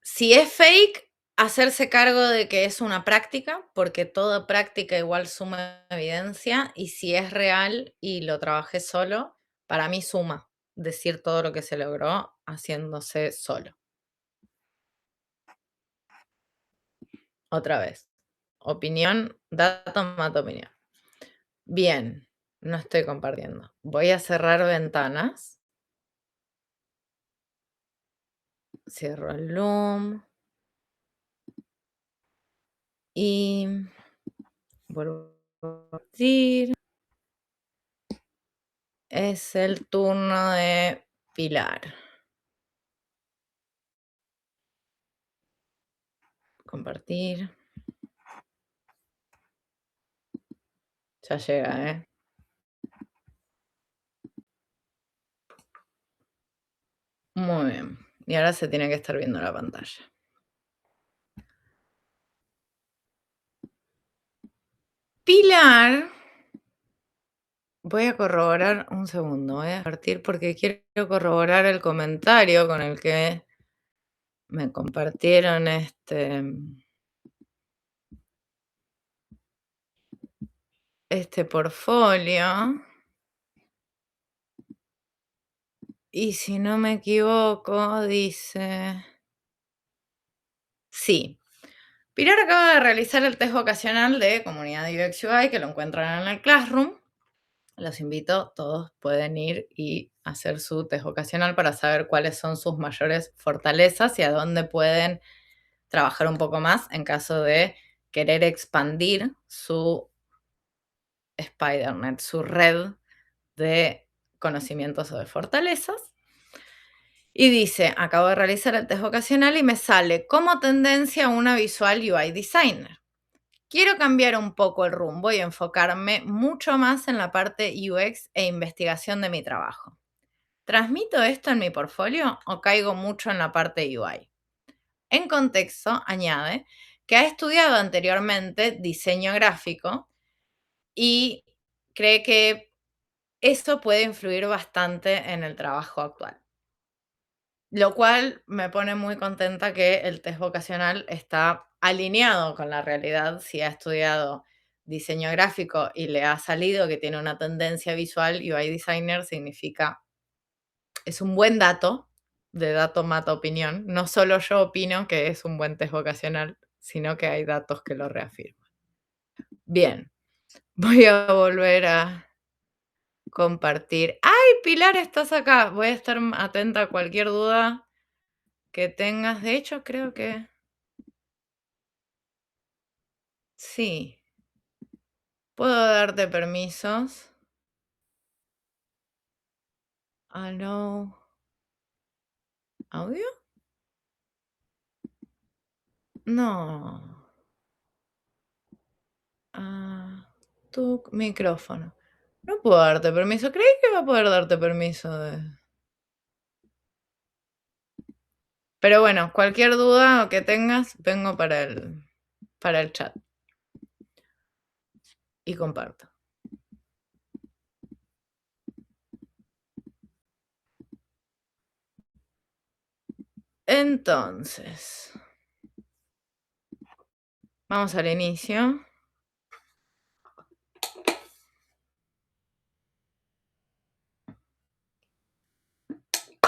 Si es fake, hacerse cargo de que es una práctica, porque toda práctica igual suma evidencia, y si es real y lo trabajé solo, para mí suma decir todo lo que se logró haciéndose solo. Otra vez, opinión, dato mata opinión. Bien, no estoy compartiendo. Voy a cerrar ventanas. Cierro el Loom. Y vuelvo a compartir. Es el turno de Pilar. Compartir. Ya llega, ¿eh? Muy bien. Y ahora se tiene que estar viendo la pantalla. Pilar. Voy a corroborar un segundo. Voy a partir porque quiero corroborar el comentario con el que me compartieron este portfolio. Y si no me equivoco, dice... Sí. Pilar acaba de realizar el test vocacional de comunidad UX UI, que lo encuentran en el Classroom. Los invito, todos pueden ir y hacer su test vocacional para saber cuáles son sus mayores fortalezas y a dónde pueden trabajar un poco más en caso de querer expandir su SpiderNet, su red de conocimientos o de fortalezas. Y dice, acabo de realizar el test vocacional y me sale como tendencia una visual UI designer. Quiero cambiar un poco el rumbo y enfocarme mucho más en la parte UX e investigación de mi trabajo. ¿Transmito esto en mi portfolio o caigo mucho en la parte UI? En contexto, añade que ha estudiado anteriormente diseño gráfico y cree que eso puede influir bastante en el trabajo actual. Lo cual me pone muy contenta que el test vocacional está alineado con la realidad. Si ha estudiado diseño gráfico y le ha salido que tiene una tendencia visual, UI designer significa, es un buen dato, de dato mata opinión. No solo yo opino que es un buen test vocacional, sino que hay datos que lo reafirman. Bien, voy a volver a compartir. ¡Ay, Pilar, estás acá! Voy a estar atenta a cualquier duda que tengas. De hecho, creo que sí. Puedo darte permisos. ¿Aló? ¿Audio? No. Tu micrófono. No puedo darte permiso. Creí que iba a poder darte permiso de... Pero bueno, cualquier duda que tengas, vengo para el chat. Y comparto. Entonces, vamos al inicio.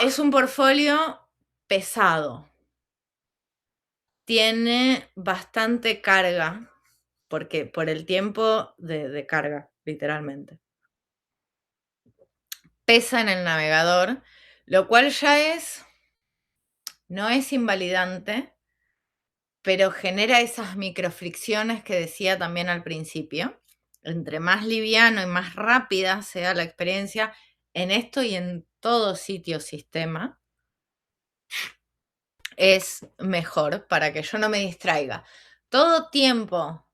Es un portfolio pesado. Tiene bastante carga, porque por el tiempo de carga, literalmente. Pesa en el navegador, lo cual ya no es invalidante, pero genera esas microfricciones que decía también al principio. entre más liviano y más rápida sea la experiencia en esto y en todo sitio sistema, es mejor para que yo no me distraiga. Todo tiempo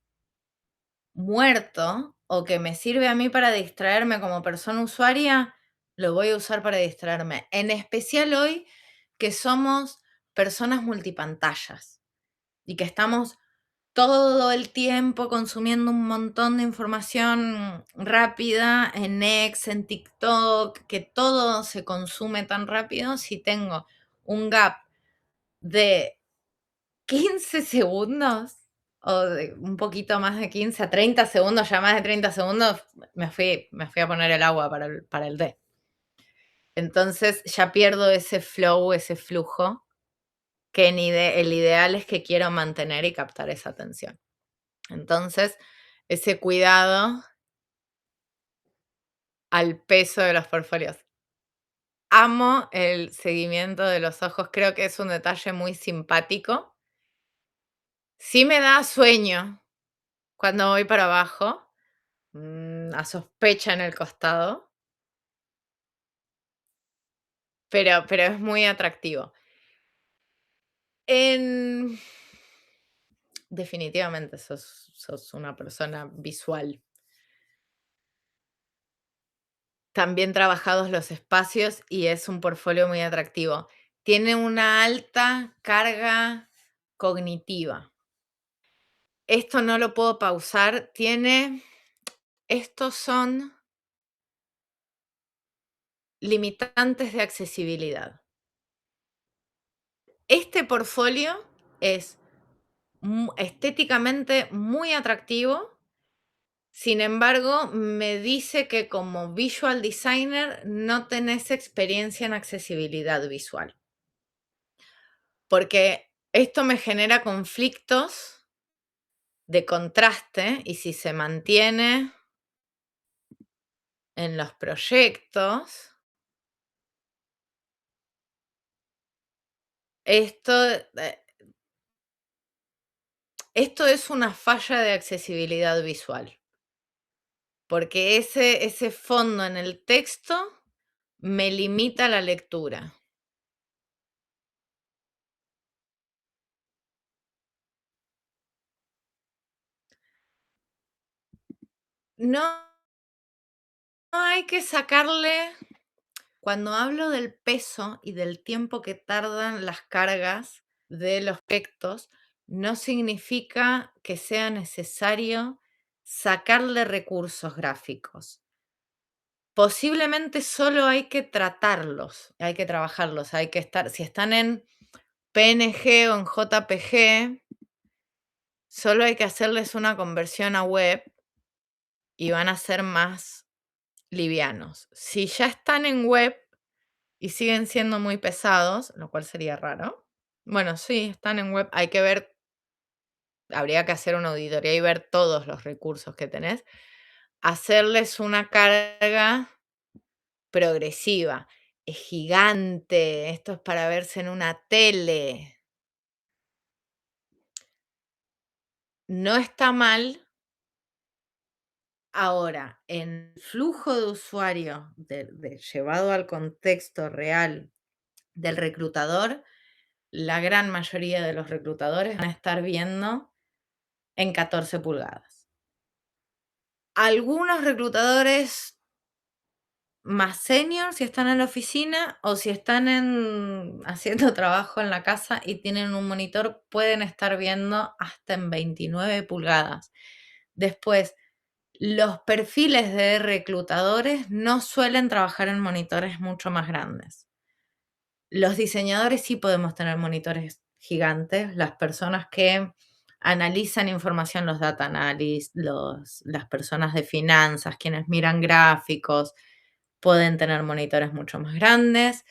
muerto o que me sirve a mí para distraerme como persona usuaria, lo voy a usar para distraerme. En especial hoy que somos personas multipantallas y que estamos todo el tiempo consumiendo un montón de información rápida en X, en TikTok, que todo se consume tan rápido. Si tengo un gap de 15 segundos o de un poquito más de 15 a 30 segundos, ya más de 30 segundos, me fui a poner el agua para el té. Entonces ya pierdo ese flow, ese flujo, que el ideal es que quiero mantener y captar esa atención. Entonces, ese cuidado al peso de los portfolios. Amo el seguimiento de los ojos, creo que es un detalle muy simpático. Sí me da sueño cuando voy para abajo, a sospecha en el costado, pero es muy atractivo. Definitivamente sos una persona visual. También trabajados los espacios y es un portfolio muy atractivo. Tiene una alta carga cognitiva. Esto no lo puedo pausar. Estos son limitantes de accesibilidad. Este portfolio es estéticamente muy atractivo. Sin embargo, me dice que como visual designer no tenés experiencia en accesibilidad visual. Porque esto me genera conflictos de contraste y si se mantiene en los proyectos, esto es una falla de accesibilidad visual. Porque ese fondo en el texto me limita la lectura. No hay que sacarle, cuando hablo del peso y del tiempo que tardan las cargas de los textos, no significa que sea necesario sacarle recursos gráficos. Posiblemente solo hay que tratarlos, hay que trabajarlos, hay que estar, si están en PNG o en JPG, solo hay que hacerles una conversión a web y van a ser más livianos. Si ya están en web y siguen siendo muy pesados, lo cual sería raro. Bueno, sí, están en web, hay que ver, habría que hacer una auditoría y ver todos los recursos que tenés. Hacerles una carga progresiva. Es gigante, esto es para verse en una tele. No está mal. Ahora, en flujo de usuario llevado al contexto real del reclutador, la gran mayoría de los reclutadores van a estar viendo en 14 pulgadas. Algunos reclutadores más senior, si están en la oficina o si están haciendo trabajo en la casa y tienen un monitor, pueden estar viendo hasta en 29 pulgadas. Después, los perfiles de reclutadores no suelen trabajar en monitores mucho más grandes. Los diseñadores sí podemos tener monitores gigantes. Las personas que analizan información, los data analysts, las personas de finanzas, quienes miran gráficos, pueden tener monitores mucho más grandes.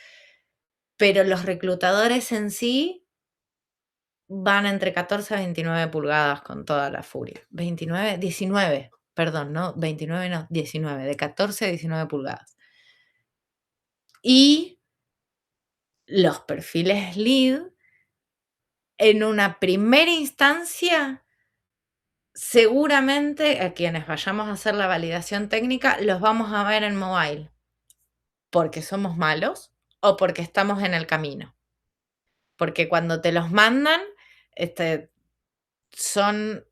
Pero los reclutadores en sí van entre 14 a 29 pulgadas con toda la furia. 19, perdón, no, 29 no, 19, de 14 a 19 pulgadas. Y los perfiles lead, en una primera instancia, seguramente a quienes vayamos a hacer la validación técnica los vamos a ver en mobile, porque somos malos o porque estamos en el camino. Porque cuando te los mandan, son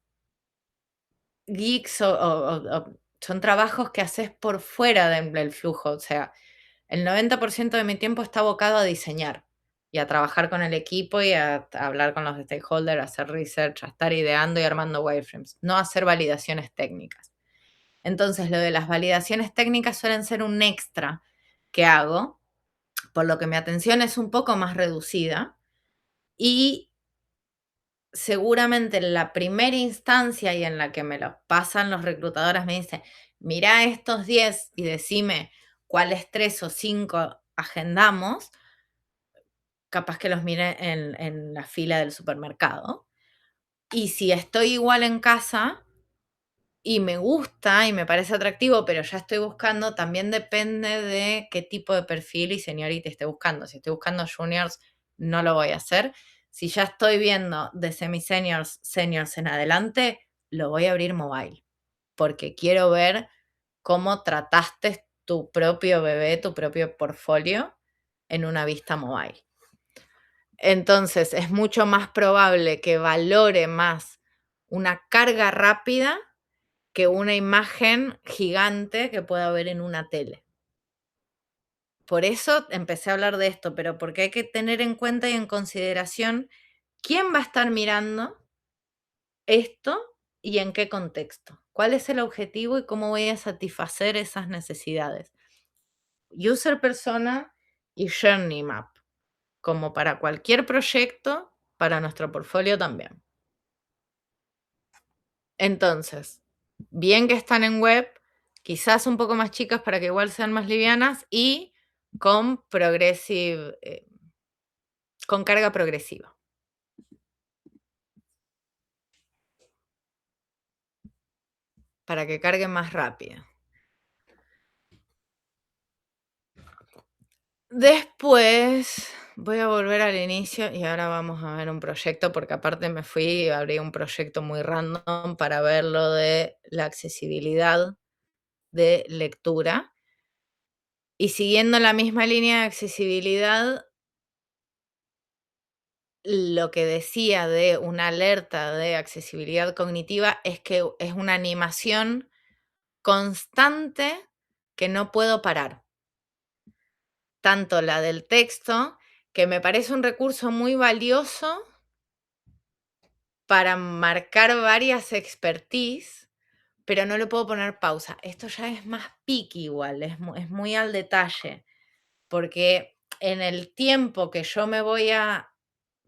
geeks o son trabajos que haces por fuera del flujo. O sea, el 90% de mi tiempo está abocado a diseñar y a trabajar con el equipo y a hablar con los stakeholders, a hacer research, a estar ideando y armando wireframes, no a hacer validaciones técnicas. Entonces, lo de las validaciones técnicas suelen ser un extra que hago, por lo que mi atención es un poco más reducida y seguramente en la primera instancia y en la que me lo pasan los reclutadores me dicen, mira estos 10 y decime cuáles 3 o 5 agendamos, capaz que los mire en la fila del supermercado. Y si estoy igual en casa y me gusta y me parece atractivo, pero ya estoy buscando, también depende de qué tipo de perfil y seniority esté buscando. Si estoy buscando juniors, no lo voy a hacer. Si ya estoy viendo de semi-seniors, seniors en adelante, lo voy a abrir mobile, porque quiero ver cómo trataste tu propio bebé, tu propio portfolio en una vista mobile. Entonces, es mucho más probable que valore más una carga rápida que una imagen gigante que pueda ver en una tele. Por eso empecé a hablar de esto, pero porque hay que tener en cuenta y en consideración quién va a estar mirando esto y en qué contexto. ¿Cuál es el objetivo y cómo voy a satisfacer esas necesidades? User persona y journey map, como para cualquier proyecto, para nuestro portfolio también. Entonces, bien que están en web, quizás un poco más chicas para que igual sean más livianas y con con carga progresiva. Para que carguen más rápido. Después voy a volver al inicio y ahora vamos a ver un proyecto, porque aparte me fui y abrí un proyecto muy random para ver lo de la accesibilidad de lectura. Y siguiendo la misma línea de accesibilidad, lo que decía de una alerta de accesibilidad cognitiva es que es una animación constante que no puedo parar. Tanto la del texto, que me parece un recurso muy valioso para marcar varias expertise, pero no le puedo poner pausa. Esto ya es más picky igual, es muy al detalle, porque en el tiempo que yo me voy a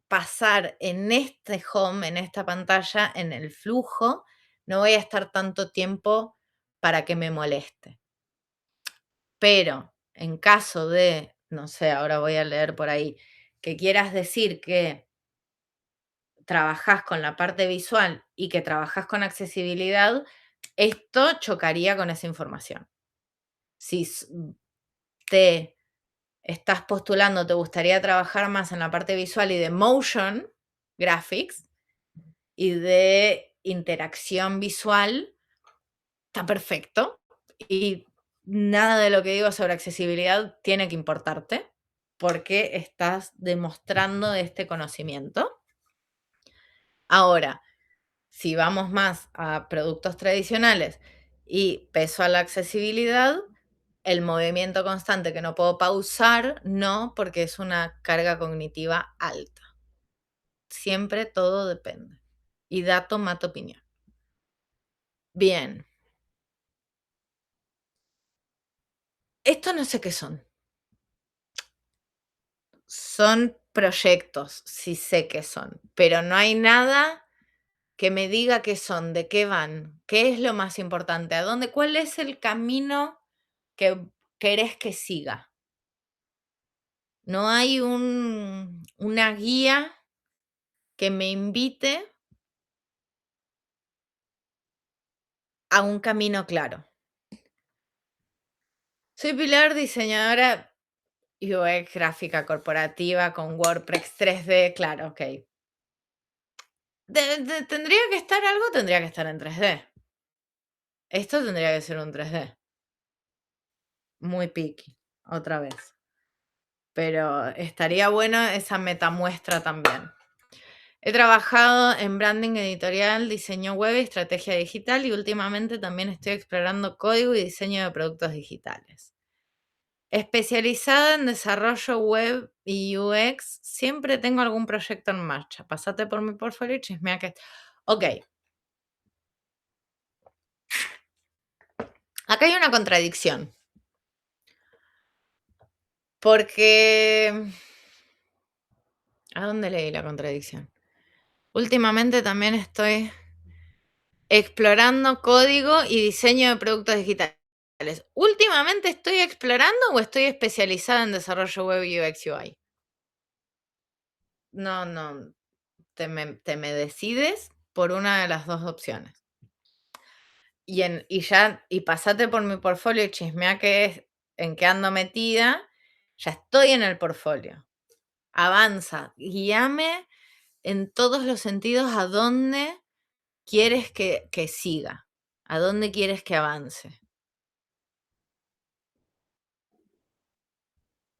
pasar en este home, en esta pantalla, en el flujo, no voy a estar tanto tiempo para que me moleste. Pero en caso de, no sé, ahora voy a leer por ahí, que quieras decir que trabajás con la parte visual y que trabajás con accesibilidad, esto chocaría con esa información. Si te estás postulando, te gustaría trabajar más en la parte visual y de motion graphics y de interacción visual, está perfecto. Y nada de lo que digo sobre accesibilidad tiene que importarte porque estás demostrando este conocimiento. Ahora, si vamos más a productos tradicionales y peso a la accesibilidad, el movimiento constante que no puedo pausar, no, porque es una carga cognitiva alta. Siempre todo depende. Y dato mata opinión. Bien. Esto no sé qué son. Son proyectos, sí sé qué son, pero no hay nada que me diga qué son, de qué van, qué es lo más importante, a dónde, cuál es el camino que querés que siga. No hay una guía que me invite a un camino claro. Soy Pilar, diseñadora UX gráfica corporativa con WordPress 3D, claro, ok. Tendría que estar algo, tendría que estar en 3D. Esto tendría que ser un 3D. Muy picky, otra vez. Pero estaría bueno esa metamuestra también. He trabajado en branding editorial, diseño web y estrategia digital y últimamente también estoy explorando código y diseño de productos digitales. Especializada en desarrollo web y UX, siempre tengo algún proyecto en marcha. Pásate por mi portfolio y chismea que... Ok. Acá hay una contradicción. Porque... ¿A dónde leí la contradicción? Últimamente también estoy explorando código y diseño de productos digitales. ¿Últimamente estoy explorando o estoy especializada en desarrollo web y UX UI? No, te me decides por una de las dos opciones. Y pasate por mi portfolio y chismea en qué ando metida. Ya estoy en el portfolio. Avanza, guíame en todos los sentidos a dónde quieres que siga, a dónde quieres que avance.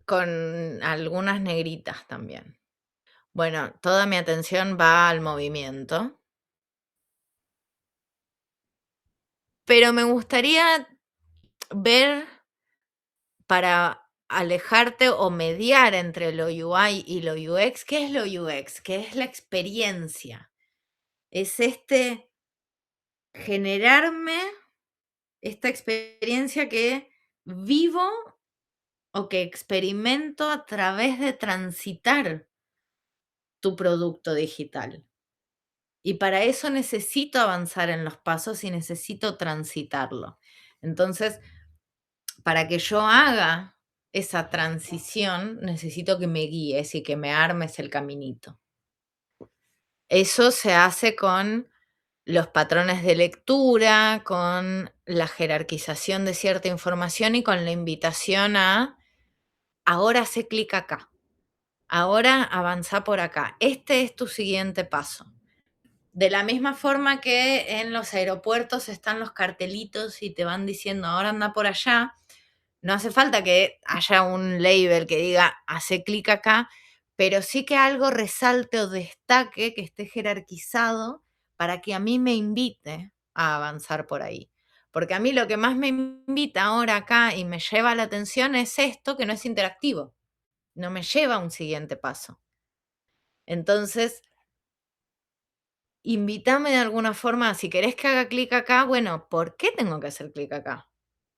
Con algunas negritas también. Bueno, toda mi atención va al movimiento. Pero me gustaría ver, para alejarte o mediar entre lo UI y lo UX, ¿qué es lo UX? ¿Qué es la experiencia? Es generarme esta experiencia que vivo o que experimento a través de transitar tu producto digital. Y para eso necesito avanzar en los pasos y necesito transitarlo. Entonces, para que yo haga esa transición, necesito que me guíes y que me armes el caminito. Eso se hace con los patrones de lectura, con la jerarquización de cierta información y con la invitación a, ahora hace clic acá, ahora avanza por acá, este es tu siguiente paso. De la misma forma que en los aeropuertos están los cartelitos y te van diciendo, ahora anda por allá, no hace falta que haya un label que diga, hace clic acá, pero sí que algo resalte o destaque, que esté jerarquizado para que a mí me invite a avanzar por ahí. Porque a mí lo que más me invita ahora acá y me lleva la atención es esto, que no es interactivo, no me lleva a un siguiente paso. Entonces, invítame de alguna forma, si querés que haga clic acá, bueno, ¿por qué tengo que hacer clic acá?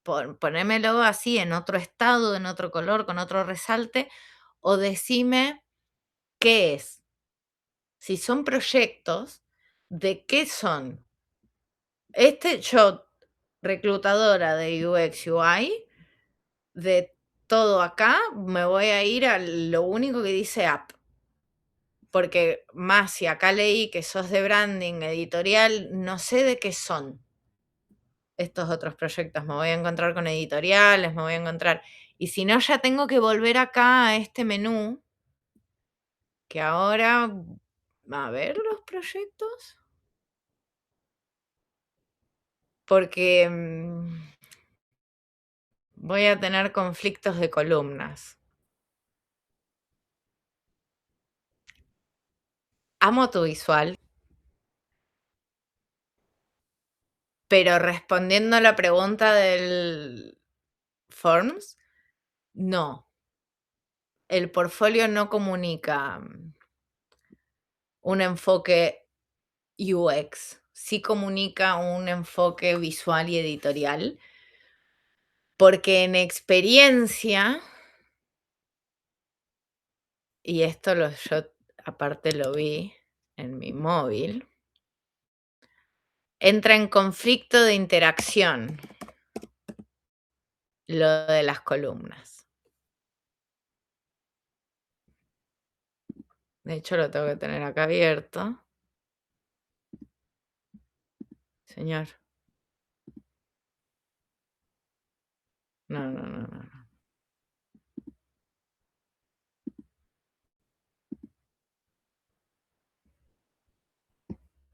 Ponémelo así en otro estado, en otro color, con otro resalte, o decime qué es. Si son proyectos, ¿de qué son? Yo, reclutadora de UX UI, de todo acá, me voy a ir a lo único que dice app. Porque más si acá leí que sos de branding editorial, no sé de qué son estos otros proyectos. Me voy a encontrar con editoriales, me voy a encontrar... Y si no, ya tengo que volver acá a este menú, que ahora, a ver los proyectos. Porque voy a tener conflictos de columnas. Amo tu visual. Pero respondiendo a la pregunta del Forms, no. El portfolio no comunica un enfoque UX. Sí comunica un enfoque visual y editorial. Porque en experiencia, y esto yo aparte lo vi en mi móvil, entra en conflicto de interacción lo de las columnas. De hecho, lo tengo que tener acá abierto. Señor. No.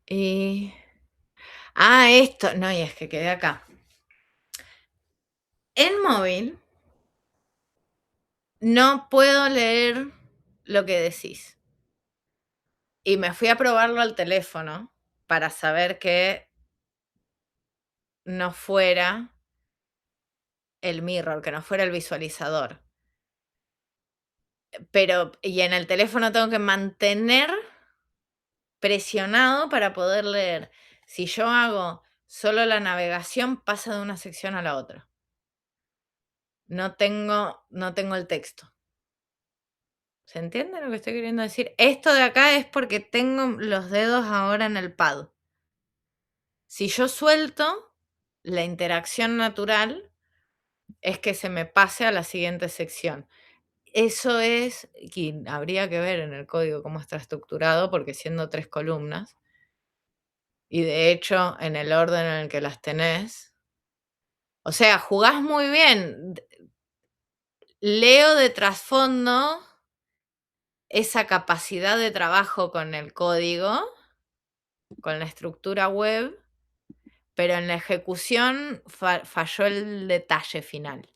Esto. No, y es que quedé acá. En móvil no puedo leer lo que decís. Y me fui a probarlo al teléfono para saber que no fuera el mirror, que no fuera el visualizador. Y en el teléfono tengo que mantener presionado para poder leer. Si yo hago solo la navegación, pasa de una sección a la otra. No tengo el texto. ¿Se entiende lo que estoy queriendo decir? Esto de acá es porque tengo los dedos ahora en el pad. Si yo suelto, la interacción natural es que se me pase a la siguiente sección. Eso es, y habría que ver en el código cómo está estructurado, porque siendo 3 columnas, y de hecho en el orden en el que las tenés, o sea, jugás muy bien. Leo de trasfondo esa capacidad de trabajo con el código, con la estructura web, pero en la ejecución falló el detalle final.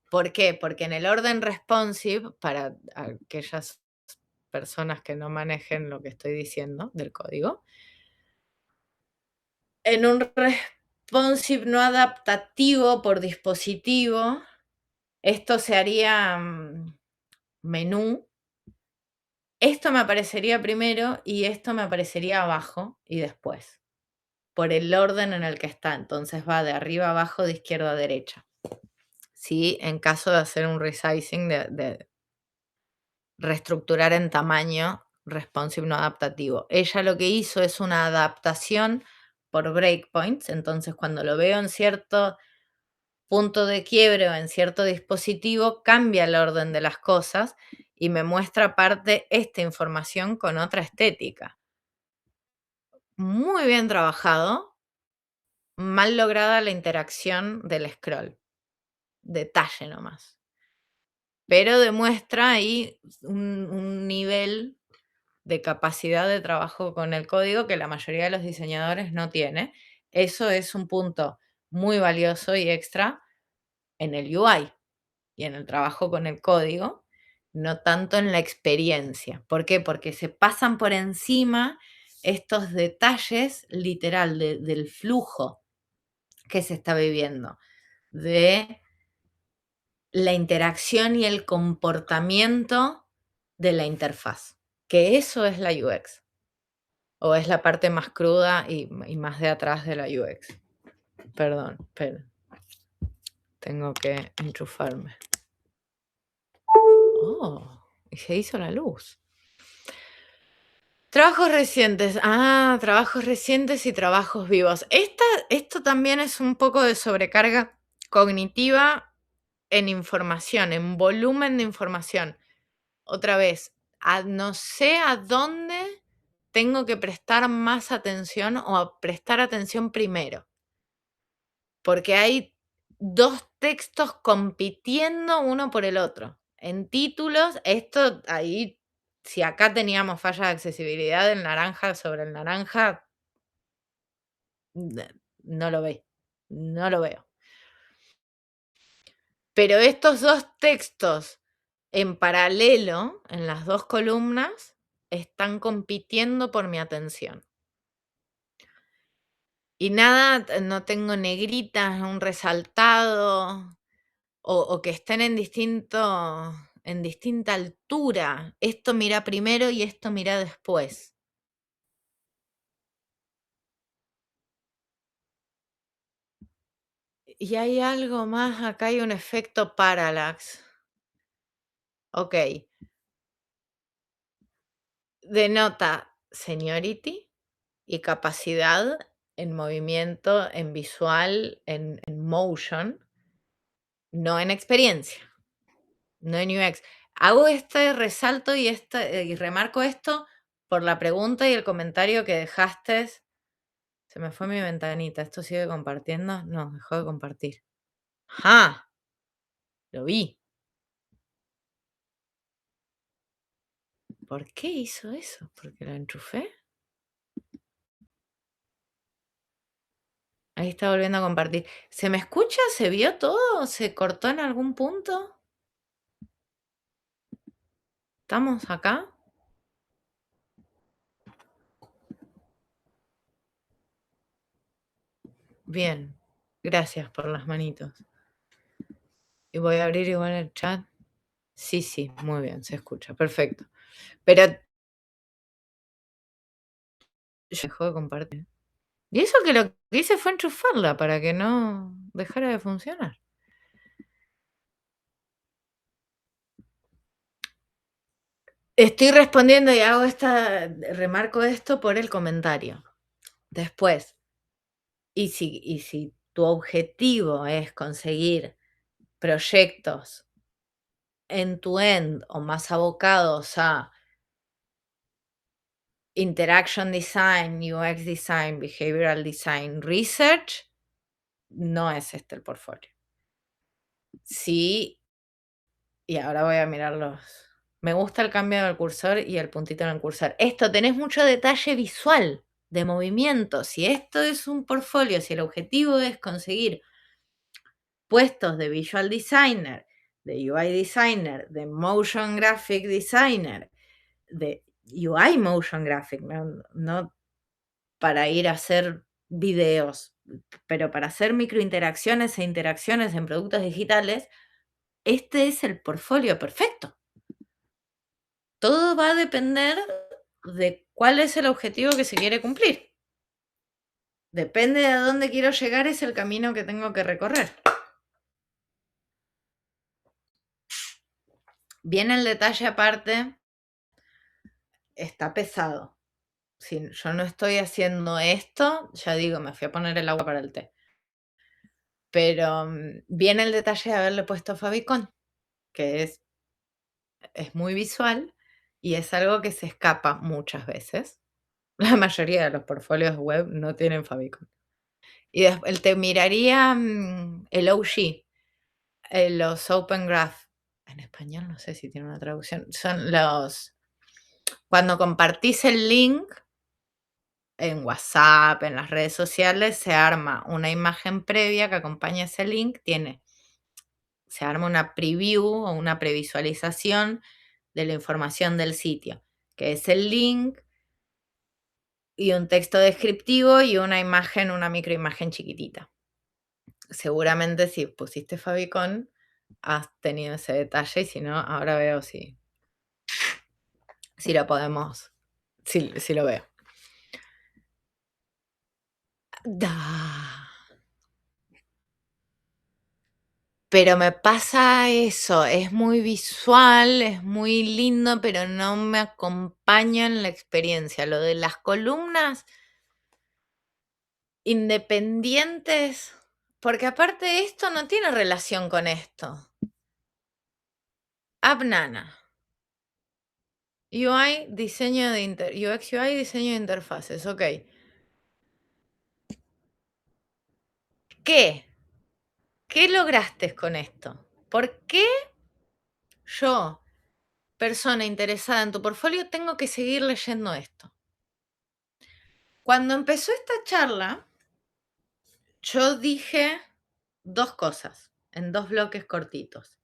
¿Por qué? Porque en el orden responsive, para aquellas personas que no manejen lo que estoy diciendo del código, en un responsive no adaptativo por dispositivo, esto se haría menú. Esto me aparecería primero y esto me aparecería abajo y después, por el orden en el que está. Entonces va de arriba a abajo, de izquierda a derecha. Sí, en caso de hacer un resizing, de reestructurar en tamaño responsive no adaptativo. Ella lo que hizo es una adaptación por breakpoints, entonces cuando lo veo en cierto punto de quiebre o en cierto dispositivo, cambia el orden de las cosas y me muestra aparte esta información con otra estética. Muy bien trabajado, mal lograda la interacción del scroll. Detalle nomás. Pero demuestra ahí un nivel de capacidad de trabajo con el código que la mayoría de los diseñadores no tiene. Eso es un punto muy valioso y extra en el UI y en el trabajo con el código, no tanto en la experiencia. ¿Por qué? Porque se pasan por encima estos detalles literal del flujo que se está viviendo, de la interacción y el comportamiento de la interfaz, que eso es la UX, o es la parte más cruda y más de atrás de la UX. Perdón, pero tengo que enchufarme. Oh, y se hizo la luz. Trabajos recientes. Trabajos recientes y trabajos vivos. Esto también es un poco de sobrecarga cognitiva en información, en volumen de información. Otra vez, no sé a dónde tengo que prestar más atención o a prestar atención primero. Porque hay 2 textos compitiendo uno por el otro. En títulos, esto ahí, si acá teníamos falla de accesibilidad del naranja sobre el naranja, no lo veo. Pero estos 2 textos en paralelo, en las 2 columnas, están compitiendo por mi atención. Y nada, no tengo negritas, un resaltado, o que estén en distinta altura. Esto mira primero y esto mira después. Y hay algo más, acá hay un efecto parallax. Ok. Denota seniority y capacidad en movimiento, en visual, en motion, no en experiencia, no en UX. Hago este resalto y remarco esto por la pregunta y el comentario que dejaste. Se me fue mi ventanita. ¿Esto sigue compartiendo? No, dejó de compartir. ¡Ajá! Lo vi. ¿Por qué hizo eso? ¿Porque lo enchufé? Ahí está volviendo a compartir. ¿Se me escucha? ¿Se vio todo? ¿Se cortó en algún punto? ¿Estamos acá? Bien. Gracias por las manitos. Y voy a abrir igual el chat. Sí, muy bien, se escucha. Perfecto. Pero yo dejó de compartir. Y eso que lo que hice fue enchufarla para que no dejara de funcionar. Estoy respondiendo y remarco esto por el comentario. Después, y si tu objetivo es conseguir proyectos end-to-end o más abocados a interaction design, UX design, behavioral design, research, no es este el portfolio. Sí, y ahora voy a mirarlos. Me gusta el cambio del cursor y el puntito en el cursor. Esto, tenés mucho detalle visual de movimiento. Si esto es un portfolio, si el objetivo es conseguir puestos de visual designer, de UI designer, de motion graphic designer, de UI motion graphic, no para ir a hacer videos, pero para hacer microinteracciones e interacciones en productos digitales, este es el portfolio perfecto. Todo va a depender de cuál es el objetivo que se quiere cumplir. Depende de a dónde quiero llegar, es el camino que tengo que recorrer. Viene el detalle aparte, está pesado. Si yo no estoy haciendo esto, ya digo, me fui a poner el agua para el té. Pero viene el detalle de haberle puesto favicon, que es muy visual y es algo que se escapa muchas veces. La mayoría de los portfolios web no tienen favicon. Y después te miraría el OG, los Open Graph. En español no sé si tiene una traducción. Son los... Cuando compartís el link en WhatsApp, en las redes sociales, se arma una imagen previa que acompaña ese link. Se arma una preview o una previsualización de la información del sitio, que es el link y un texto descriptivo y una imagen, una microimagen chiquitita. Seguramente si pusiste favicon has tenido ese detalle y si no, ahora veo si lo podemos, si lo veo. Pero me pasa eso, es muy visual, es muy lindo, pero no me acompaña en la experiencia. Lo de las columnas independientes, porque aparte esto no tiene relación con esto. AppNana. UI, diseño de UX UI, diseño de interfaces, ok. ¿Qué lograste con esto? ¿Por qué yo, persona interesada en tu portfolio, tengo que seguir leyendo esto? Cuando empezó esta charla, yo dije 2 cosas en 2 bloques cortitos.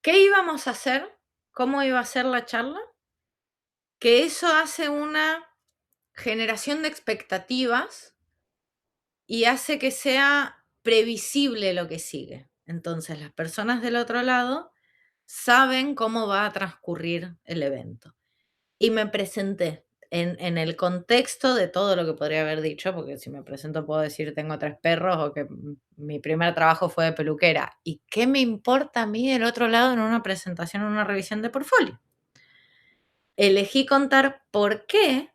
¿Qué íbamos a hacer? ¿Cómo iba a ser la charla? Que eso hace una generación de expectativas y hace que sea previsible lo que sigue. Entonces, las personas del otro lado saben cómo va a transcurrir el evento. Y me presenté en el contexto de todo lo que podría haber dicho, porque si me presento puedo decir tengo 3 perros o que mi primer trabajo fue de peluquera. ¿Y qué me importa a mí del otro lado en una presentación, en una revisión de portfolio? Elegí contar por qué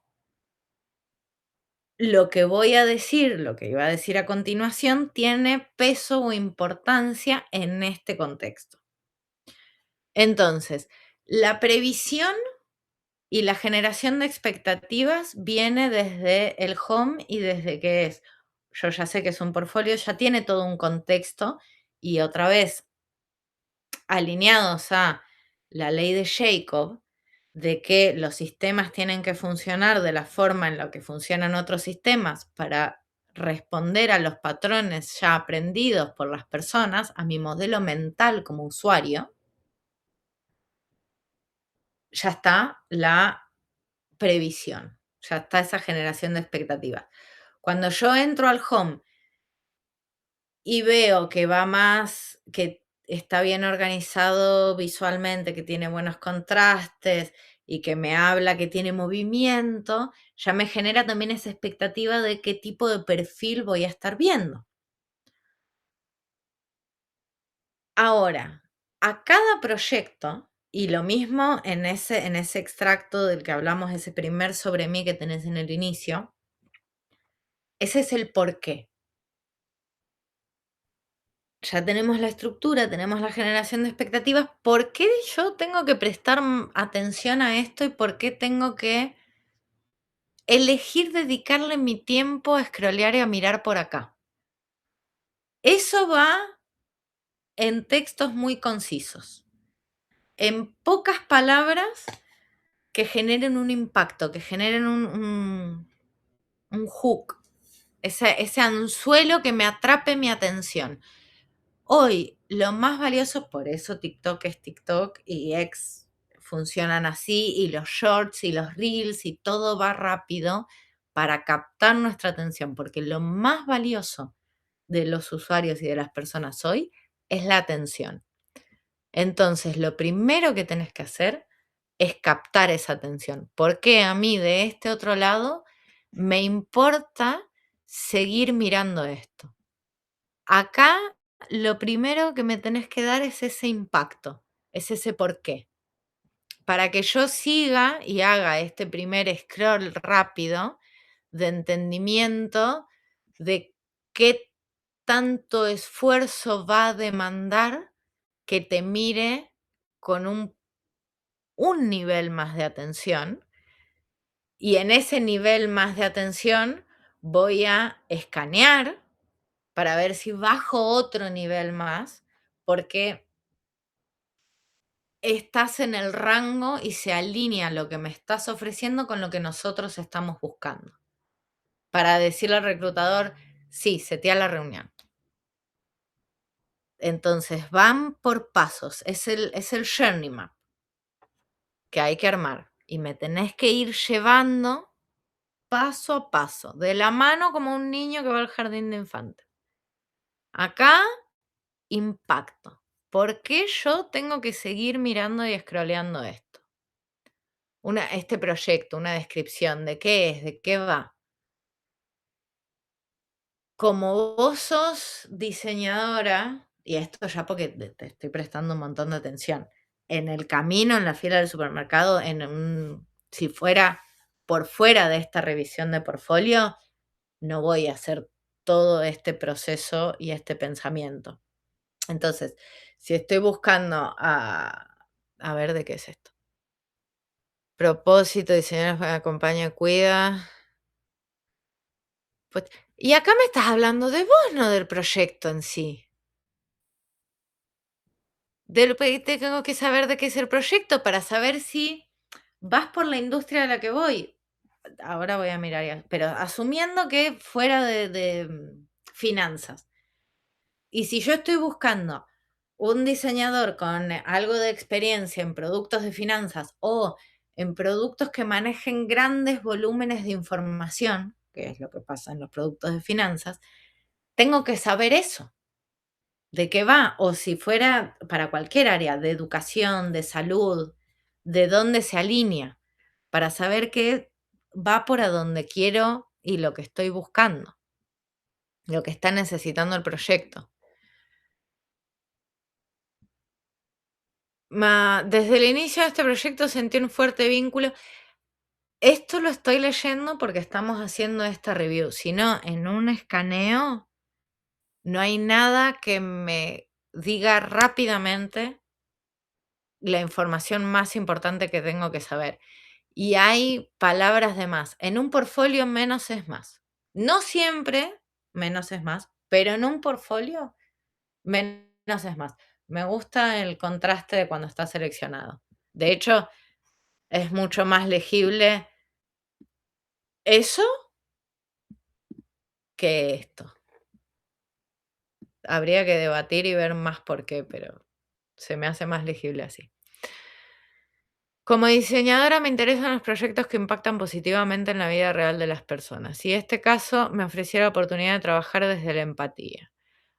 lo que voy a decir, lo que iba a decir a continuación, tiene peso o importancia en este contexto. Entonces, la previsión y la generación de expectativas viene desde el home y desde que yo ya sé que es un portfolio, ya tiene todo un contexto y otra vez, alineados a la ley de Jacob, de que los sistemas tienen que funcionar de la forma en la que funcionan otros sistemas para responder a los patrones ya aprendidos por las personas, a mi modelo mental como usuario, ya está la previsión, ya está esa generación de expectativas. Cuando yo entro al home y veo que va más, que está bien organizado visualmente, que tiene buenos contrastes y que me habla que tiene movimiento, ya me genera también esa expectativa de qué tipo de perfil voy a estar viendo. Ahora, a cada proyecto, y lo mismo en ese extracto del que hablamos, ese primer sobre mí que tenés en el inicio, ese es el porqué. Ya tenemos la estructura, tenemos la generación de expectativas. ¿Por qué yo tengo que prestar atención a esto y por qué tengo que elegir dedicarle mi tiempo a scrollear y a mirar por acá? Eso va en textos muy concisos, en pocas palabras que generen un impacto, que generen un hook, ese anzuelo que me atrape mi atención. Hoy, lo más valioso, por eso TikTok es TikTok y X funcionan así, y los shorts y los reels y todo va rápido para captar nuestra atención, porque lo más valioso de los usuarios y de las personas hoy es la atención. Entonces, lo primero que tenés que hacer es captar esa atención. Porque a mí de este otro lado me importa seguir mirando esto. Acá lo primero que me tenés que dar es ese impacto, es ese por qué. Para que yo siga y haga este primer scroll rápido de entendimiento de qué tanto esfuerzo va a demandar que te mire con un nivel más de atención, y en ese nivel más de atención voy a escanear para ver si bajo otro nivel más, porque estás en el rango y se alinea lo que me estás ofreciendo con lo que nosotros estamos buscando. Para decirle al reclutador, sí, setea la reunión. Entonces van por pasos, es el journey map que hay que armar y me tenés que ir llevando paso a paso, de la mano como un niño que va al jardín de infantes. Acá, impacto. ¿Por qué yo tengo que seguir mirando y scrolleando esto? Este proyecto, una descripción de qué es, de qué va. Como vos sos diseñadora, y esto ya porque te estoy prestando un montón de atención, en el camino, en la fila del supermercado, si fuera por fuera de esta revisión de portfolio, no voy a hacer todo este proceso y este pensamiento. Entonces, si estoy buscando a ver de qué es esto. Propósito, diseñadores que acompaña, cuida. Pues, y acá me estás hablando de vos, no del proyecto en sí. Tengo que saber de qué es el proyecto para saber si vas por la industria a la que voy. Ahora voy a mirar, pero asumiendo que fuera de finanzas. Y si yo estoy buscando un diseñador con algo de experiencia en productos de finanzas o en productos que manejen grandes volúmenes de información, que es lo que pasa en los productos de finanzas, tengo que saber eso, de qué va, o si fuera para cualquier área, de educación, de salud, de dónde se alinea, para saber qué va por a donde quiero y lo que estoy buscando, lo que está necesitando el proyecto. Desde el inicio de este proyecto sentí un fuerte vínculo. Esto lo estoy leyendo porque estamos haciendo esta review. Si no, en un escaneo no hay nada que me diga rápidamente la información más importante que tengo que saber. Y hay palabras de más. En un portfolio menos es más. No siempre menos es más, pero en un portfolio menos es más. Me gusta el contraste de cuando está seleccionado. De hecho, es mucho más legible eso que esto. Habría que debatir y ver más por qué, pero se me hace más legible así. Como diseñadora me interesan los proyectos que impactan positivamente en la vida real de las personas, y este caso me ofreciera la oportunidad de trabajar desde la empatía.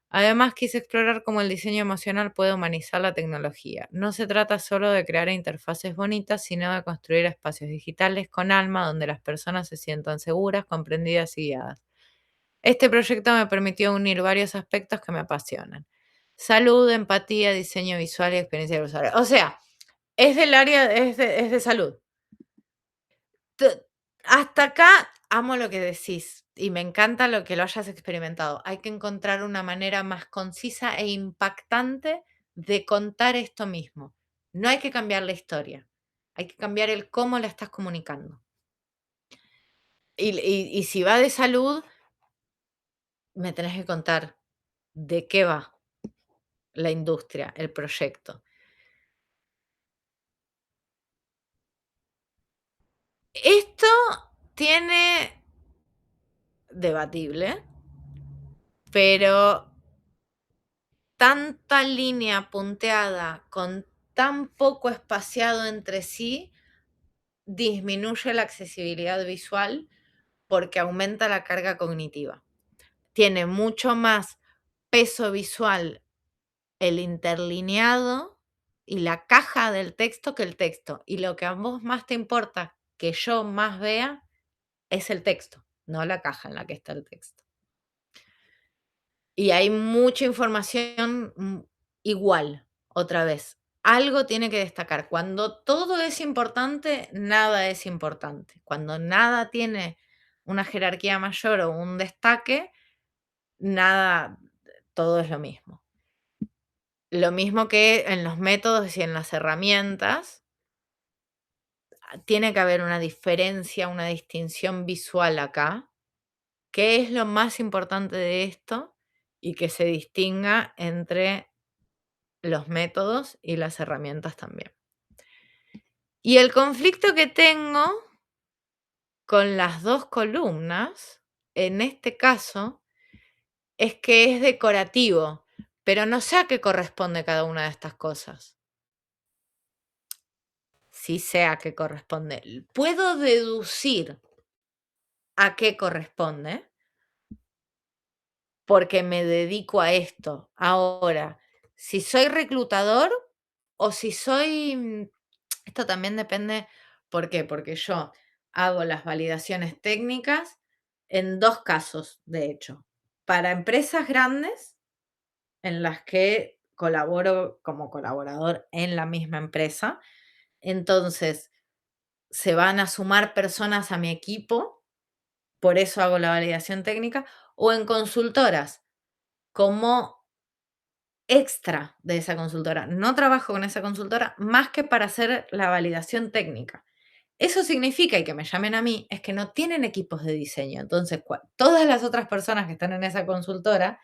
Además, quise explorar cómo el diseño emocional puede humanizar la tecnología. No se trata solo de crear interfaces bonitas, sino de construir espacios digitales con alma donde las personas se sientan seguras, comprendidas y guiadas. Este proyecto me permitió unir varios aspectos que me apasionan. Salud, empatía, diseño visual y experiencia del usuario. O sea, es del área, es de salud. Hasta acá amo lo que decís y me encanta lo que lo hayas experimentado. Hay que encontrar una manera más concisa e impactante de contar esto mismo. No hay que cambiar la historia, hay que cambiar el cómo la estás comunicando. Y si va de salud, me tenés que contar de qué va la industria, el proyecto. Esto tiene debatible, pero tanta línea punteada con tan poco espaciado entre sí disminuye la accesibilidad visual porque aumenta la carga cognitiva. Tiene mucho más peso visual el interlineado y la caja del texto que el texto. Y lo que a vos más te importa que yo más vea es el texto, no la caja en la que está el texto. Y hay mucha información igual, otra vez. Algo tiene que destacar. Cuando todo es importante, nada es importante. Cuando nada tiene una jerarquía mayor o un destaque, nada, todo es lo mismo. Lo mismo que en los métodos y en las herramientas, tiene que haber una diferencia, una distinción visual acá. ¿Qué es lo más importante de esto? Y que se distinga entre los métodos y las herramientas también. Y el conflicto que tengo con las dos columnas, en este caso, es que es decorativo, pero no sé a qué corresponde cada una de estas cosas. Sí sé a qué corresponde. Puedo deducir a qué corresponde porque me dedico a esto. Ahora, si soy reclutador o si soy... Esto también depende, ¿por qué? Porque yo hago las validaciones técnicas en dos casos, de hecho. Para empresas grandes en las que colaboro como colaborador en la misma empresa, entonces se van a sumar personas a mi equipo, por eso hago la validación técnica, o en consultoras, como extra de esa consultora. No trabajo con esa consultora más que para hacer la validación técnica. Eso significa, y que me llamen a mí, es que no tienen equipos de diseño. Entonces, todas las otras personas que están en esa consultora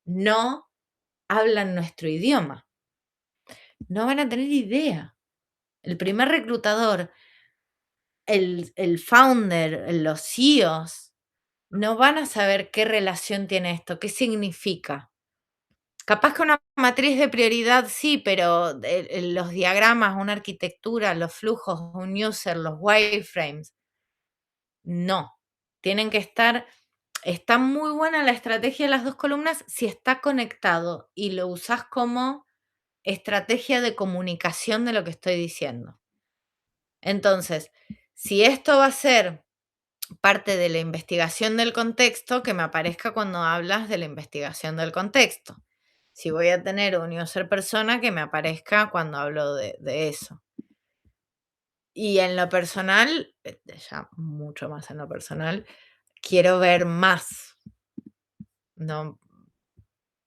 no hablan nuestro idioma. No van a tener idea. El primer reclutador, el founder, los CEOs, no van a saber qué relación tiene esto, qué significa. Capaz que una matriz de prioridad sí, pero los diagramas, una arquitectura, los flujos, un user, los wireframes, no. Tienen que estar... Está muy buena la estrategia de las dos columnas si está conectado y lo usás como estrategia de comunicación de lo que estoy diciendo. Entonces, si esto va a ser parte de la investigación del contexto, que me aparezca cuando hablas de la investigación del contexto. Si voy a tener un user persona, que me aparezca cuando hablo de eso. Y en lo personal, ya mucho más en lo personal, quiero ver más. No,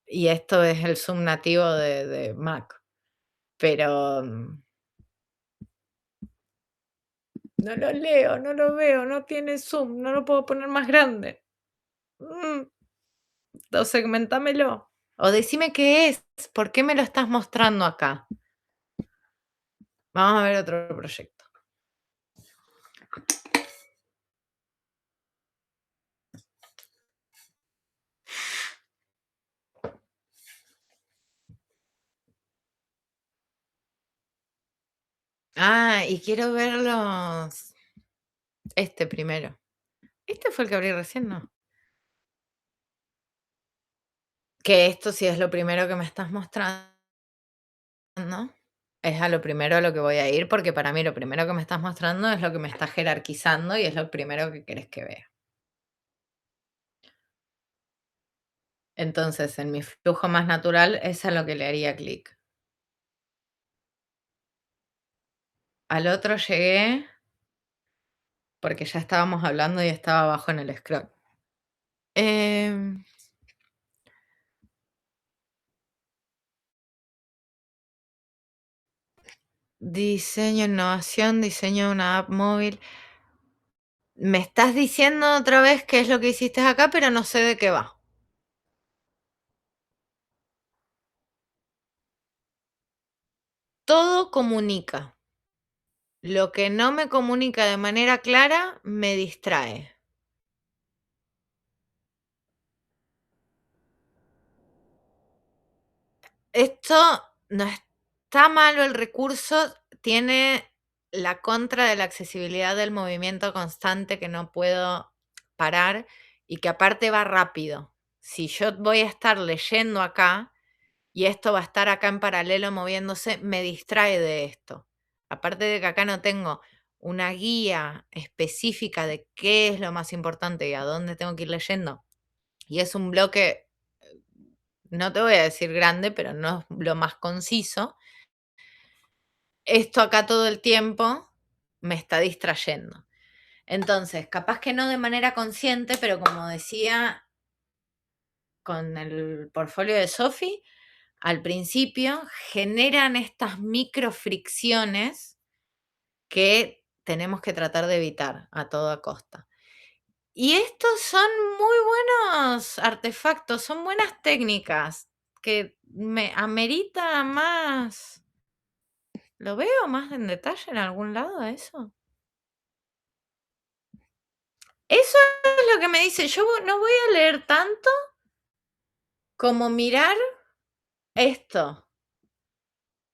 y esto es el Zoom nativo de Mac. Pero no lo leo, no lo veo, no tiene Zoom, no lo puedo poner más grande. O segmentámelo. O decime qué es, ¿por qué me lo estás mostrando acá? Vamos a ver otro proyecto. Ah, y quiero verlos. Este primero. Este fue el que abrí recién, ¿no? Que esto sí es lo primero que me estás mostrando. Es a lo primero a lo que voy a ir, porque para mí lo primero que me estás mostrando es lo que me está jerarquizando y es lo primero que querés que vea. Entonces, en mi flujo más natural es a lo que le haría clic. Al otro llegué porque ya estábamos hablando y estaba abajo en el scroll. Em, Diseño, innovación, diseño de una app móvil. Me estás diciendo otra vez qué es lo que hiciste acá, pero no sé de qué va. Todo comunica. Lo que no me comunica de manera clara me distrae. Esto no está malo el recurso, tiene la contra de la accesibilidad del movimiento constante que no puedo parar y que aparte va rápido. Si yo voy a estar leyendo acá y esto va a estar acá en paralelo moviéndose, me distrae de esto. Aparte de que acá no tengo una guía específica de qué es lo más importante y a dónde tengo que ir leyendo. Y es un bloque, no te voy a decir grande, pero no es lo más conciso. Esto acá todo el tiempo me está distrayendo. Entonces, capaz que no de manera consciente, pero como decía con el portfolio de Sophie, al principio generan estas microfricciones que tenemos que tratar de evitar a toda costa. Y estos son muy buenos artefactos, son buenas técnicas que me amerita más. ¿Lo veo más en detalle en algún lado a eso? Eso es lo que me dice. Yo no voy a leer tanto como mirar esto.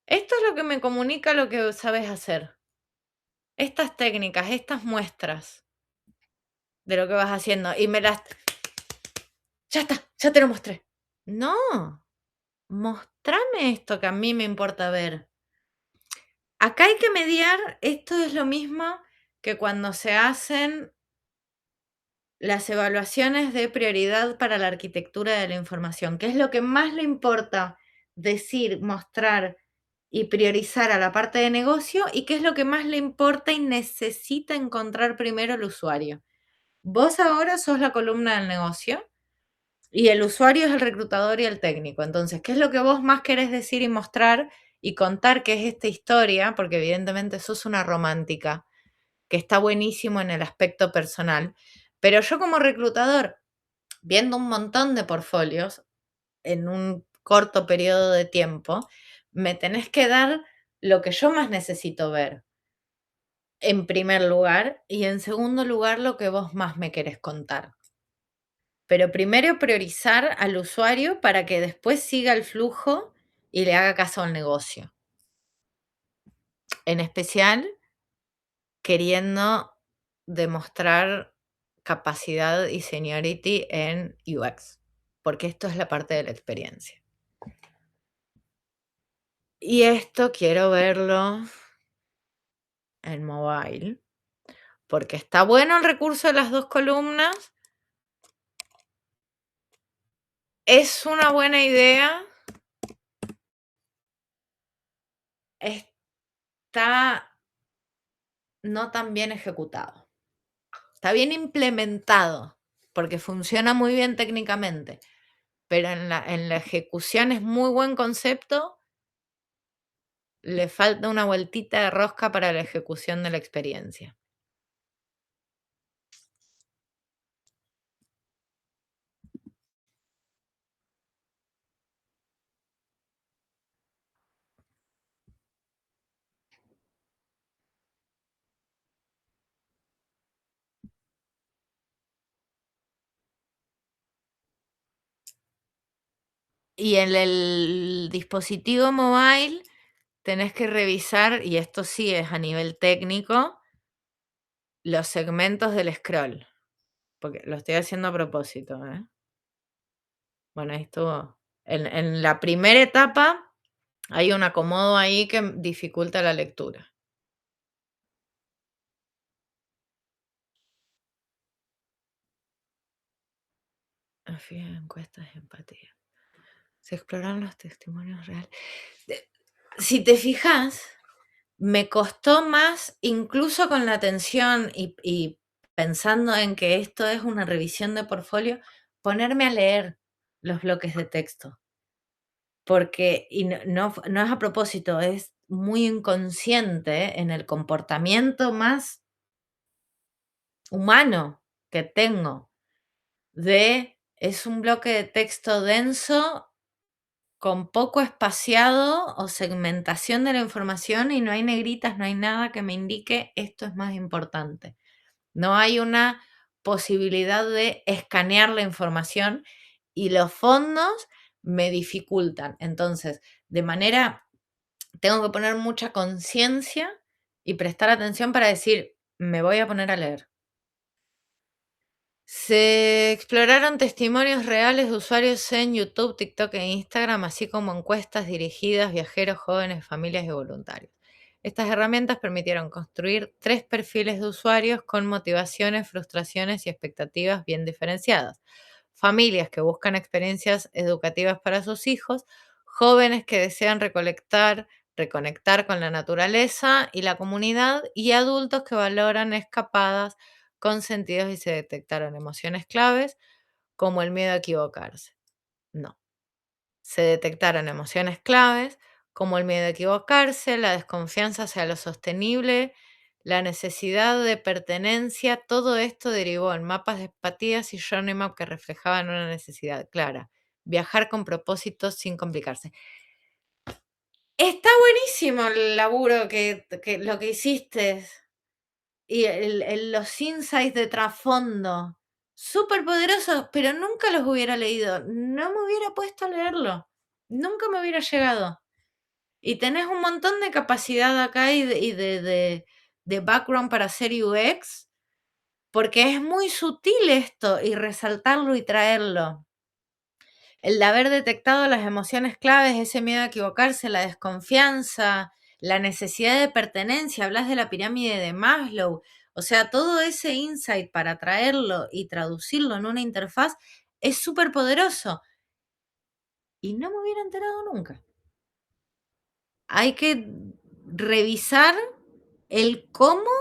Esto es lo que me comunica lo que sabes hacer. Estas técnicas, estas muestras de lo que vas haciendo. Y me las... Ya está, ya te lo mostré. No, mostrame esto que a mí me importa ver. Acá hay que mediar, esto es lo mismo que cuando se hacen las evaluaciones de prioridad para la arquitectura de la información, que es lo que más le importa decir, mostrar y priorizar a la parte de negocio y qué es lo que más le importa y necesita encontrar primero el usuario. Vos ahora sos la columna del negocio y el usuario es el reclutador y el técnico. Entonces, ¿qué es lo que vos más querés decir y mostrar y contar qué es esta historia? Porque evidentemente sos una romántica, que está buenísimo en el aspecto personal. Pero yo como reclutador, viendo un montón de portfolios en un corto periodo de tiempo, me tenés que dar lo que yo más necesito ver, en primer lugar, y en segundo lugar, lo que vos más me querés contar. Pero primero priorizar al usuario para que después siga el flujo y le haga caso al negocio. En especial, queriendo demostrar capacidad y seniority en UX, porque esto es la parte de la experiencia. Y esto quiero verlo en mobile, porque está bueno el recurso de las dos columnas. Es una buena idea. Está no tan bien ejecutado. Está bien implementado, porque funciona muy bien técnicamente, pero en la ejecución es muy buen concepto. Le falta una vueltita de rosca para la ejecución de la experiencia. Y en el dispositivo móvil tenés que revisar, y esto sí es a nivel técnico, los segmentos del scroll. Porque lo estoy haciendo a propósito, ¿eh? Bueno, ahí estuvo. En la primera etapa hay un acomodo ahí que dificulta la lectura. Encuestas de empatía. Se exploraron los testimonios reales. Si te fijas, me costó más, incluso con la atención y pensando en que esto es una revisión de portfolio, ponerme a leer los bloques de texto. Porque, y no es a propósito, es muy inconsciente en el comportamiento más humano que tengo. Es un bloque de texto denso con poco espaciado o segmentación de la información y no hay negritas, no hay nada que me indique esto es más importante. No hay una posibilidad de escanear la información y los fondos me dificultan. Entonces, tengo que poner mucha conciencia y prestar atención para decir, me voy a poner a leer. Se exploraron testimonios reales de usuarios en YouTube, TikTok e Instagram, así como encuestas dirigidas a viajeros, jóvenes, familias y voluntarios. Estas herramientas permitieron construir 3 perfiles de usuarios con motivaciones, frustraciones y expectativas bien diferenciadas. Familias que buscan experiencias educativas para sus hijos, jóvenes que desean reconectar con la naturaleza y la comunidad, y adultos que valoran escapadas con sentidos y se detectaron emociones claves como el miedo a equivocarse. No. Se detectaron emociones claves como el miedo a equivocarse, la desconfianza hacia lo sostenible, la necesidad de pertenencia. Todo esto derivó en mapas de empatías y journey map que reflejaban una necesidad clara: viajar con propósitos sin complicarse. Está buenísimo el laburo que lo que hiciste. Y los insights de trasfondo, súper poderosos, pero nunca los hubiera leído. No me hubiera puesto a leerlo. Nunca me hubiera llegado. Y tenés un montón de capacidad acá y de background para hacer UX, porque es muy sutil esto, y resaltarlo y traerlo. El de haber detectado las emociones claves, ese miedo a equivocarse, la desconfianza, la necesidad de pertenencia, hablas de la pirámide de Maslow, o sea, todo ese insight para traerlo y traducirlo en una interfaz es súper poderoso. Y no me hubiera enterado nunca. Hay que revisar el cómo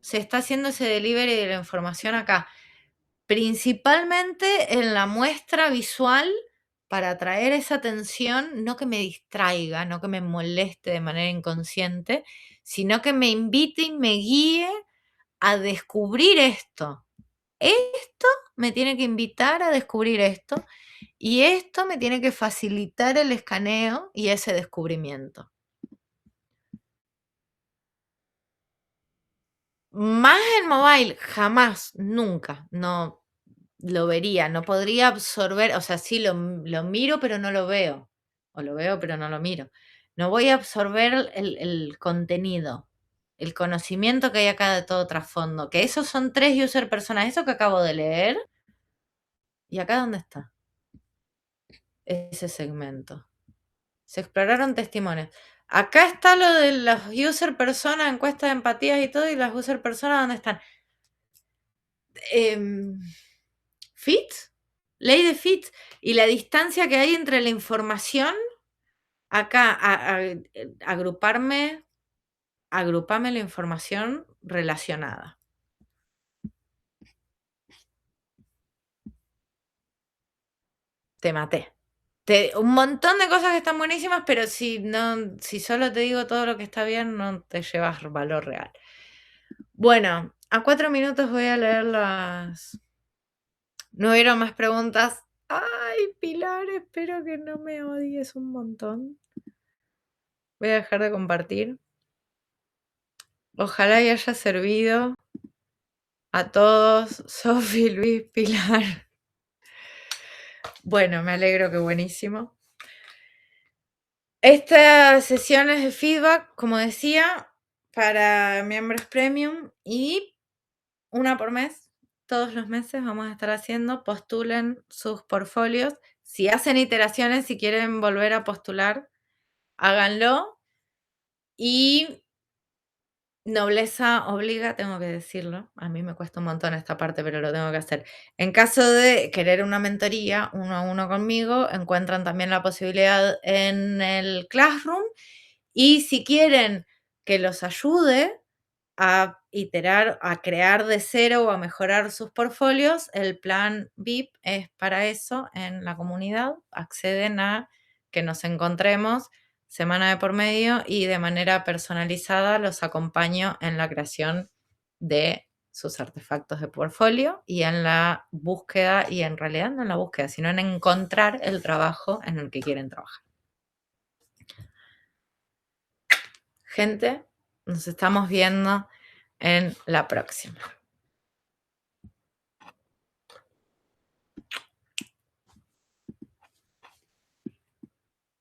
se está haciendo ese delivery de la información acá, principalmente en la muestra visual, para atraer esa atención, no que me distraiga, no que me moleste de manera inconsciente, sino que me invite y me guíe a descubrir esto. Esto me tiene que invitar a descubrir esto, y esto me tiene que facilitar el escaneo y ese descubrimiento. Más en mobile, jamás, nunca, no lo vería, no podría absorber, o sea, sí lo miro, pero no lo veo, o lo veo, pero no lo miro. No voy a absorber el contenido, el conocimiento que hay acá de todo trasfondo, que esos son 3 user personas, eso que acabo de leer, ¿y acá dónde está ese segmento? Se exploraron testimonios. Acá está lo de los user personas, encuestas de empatías y todo, y las user personas, ¿dónde están? Fit, ley de fit, y la distancia que hay entre la información, acá, agrupame la información relacionada. Te maté. Un montón de cosas que están buenísimas, pero si solo te digo todo lo que está bien, no te llevas valor real. Bueno, a 4 minutos voy a leer las... No hubieron más preguntas. Ay, Pilar, espero que no me odies un montón. Voy a dejar de compartir. Ojalá y haya servido a todos, Sofi, Luis, Pilar. Bueno, me alegro, que buenísimo. Estas sesiones de feedback, como decía, para miembros premium y una por mes, todos los meses vamos a estar haciendo, postulen sus portfolios. Si hacen iteraciones, si quieren volver a postular, háganlo. Y nobleza obliga, tengo que decirlo, a mí me cuesta un montón esta parte, pero lo tengo que hacer. En caso de querer una mentoría 1 a 1 conmigo, encuentran también la posibilidad en el Classroom. Y si quieren que los ayude a iterar, a crear de cero o a mejorar sus portfolios, el plan VIP es para eso en la comunidad. Acceden a que nos encontremos semana de por medio y de manera personalizada los acompaño en la creación de sus artefactos de portfolio y en la búsqueda, y en realidad no en la búsqueda, sino en encontrar el trabajo en el que quieren trabajar. Gente, nos estamos viendo en la próxima.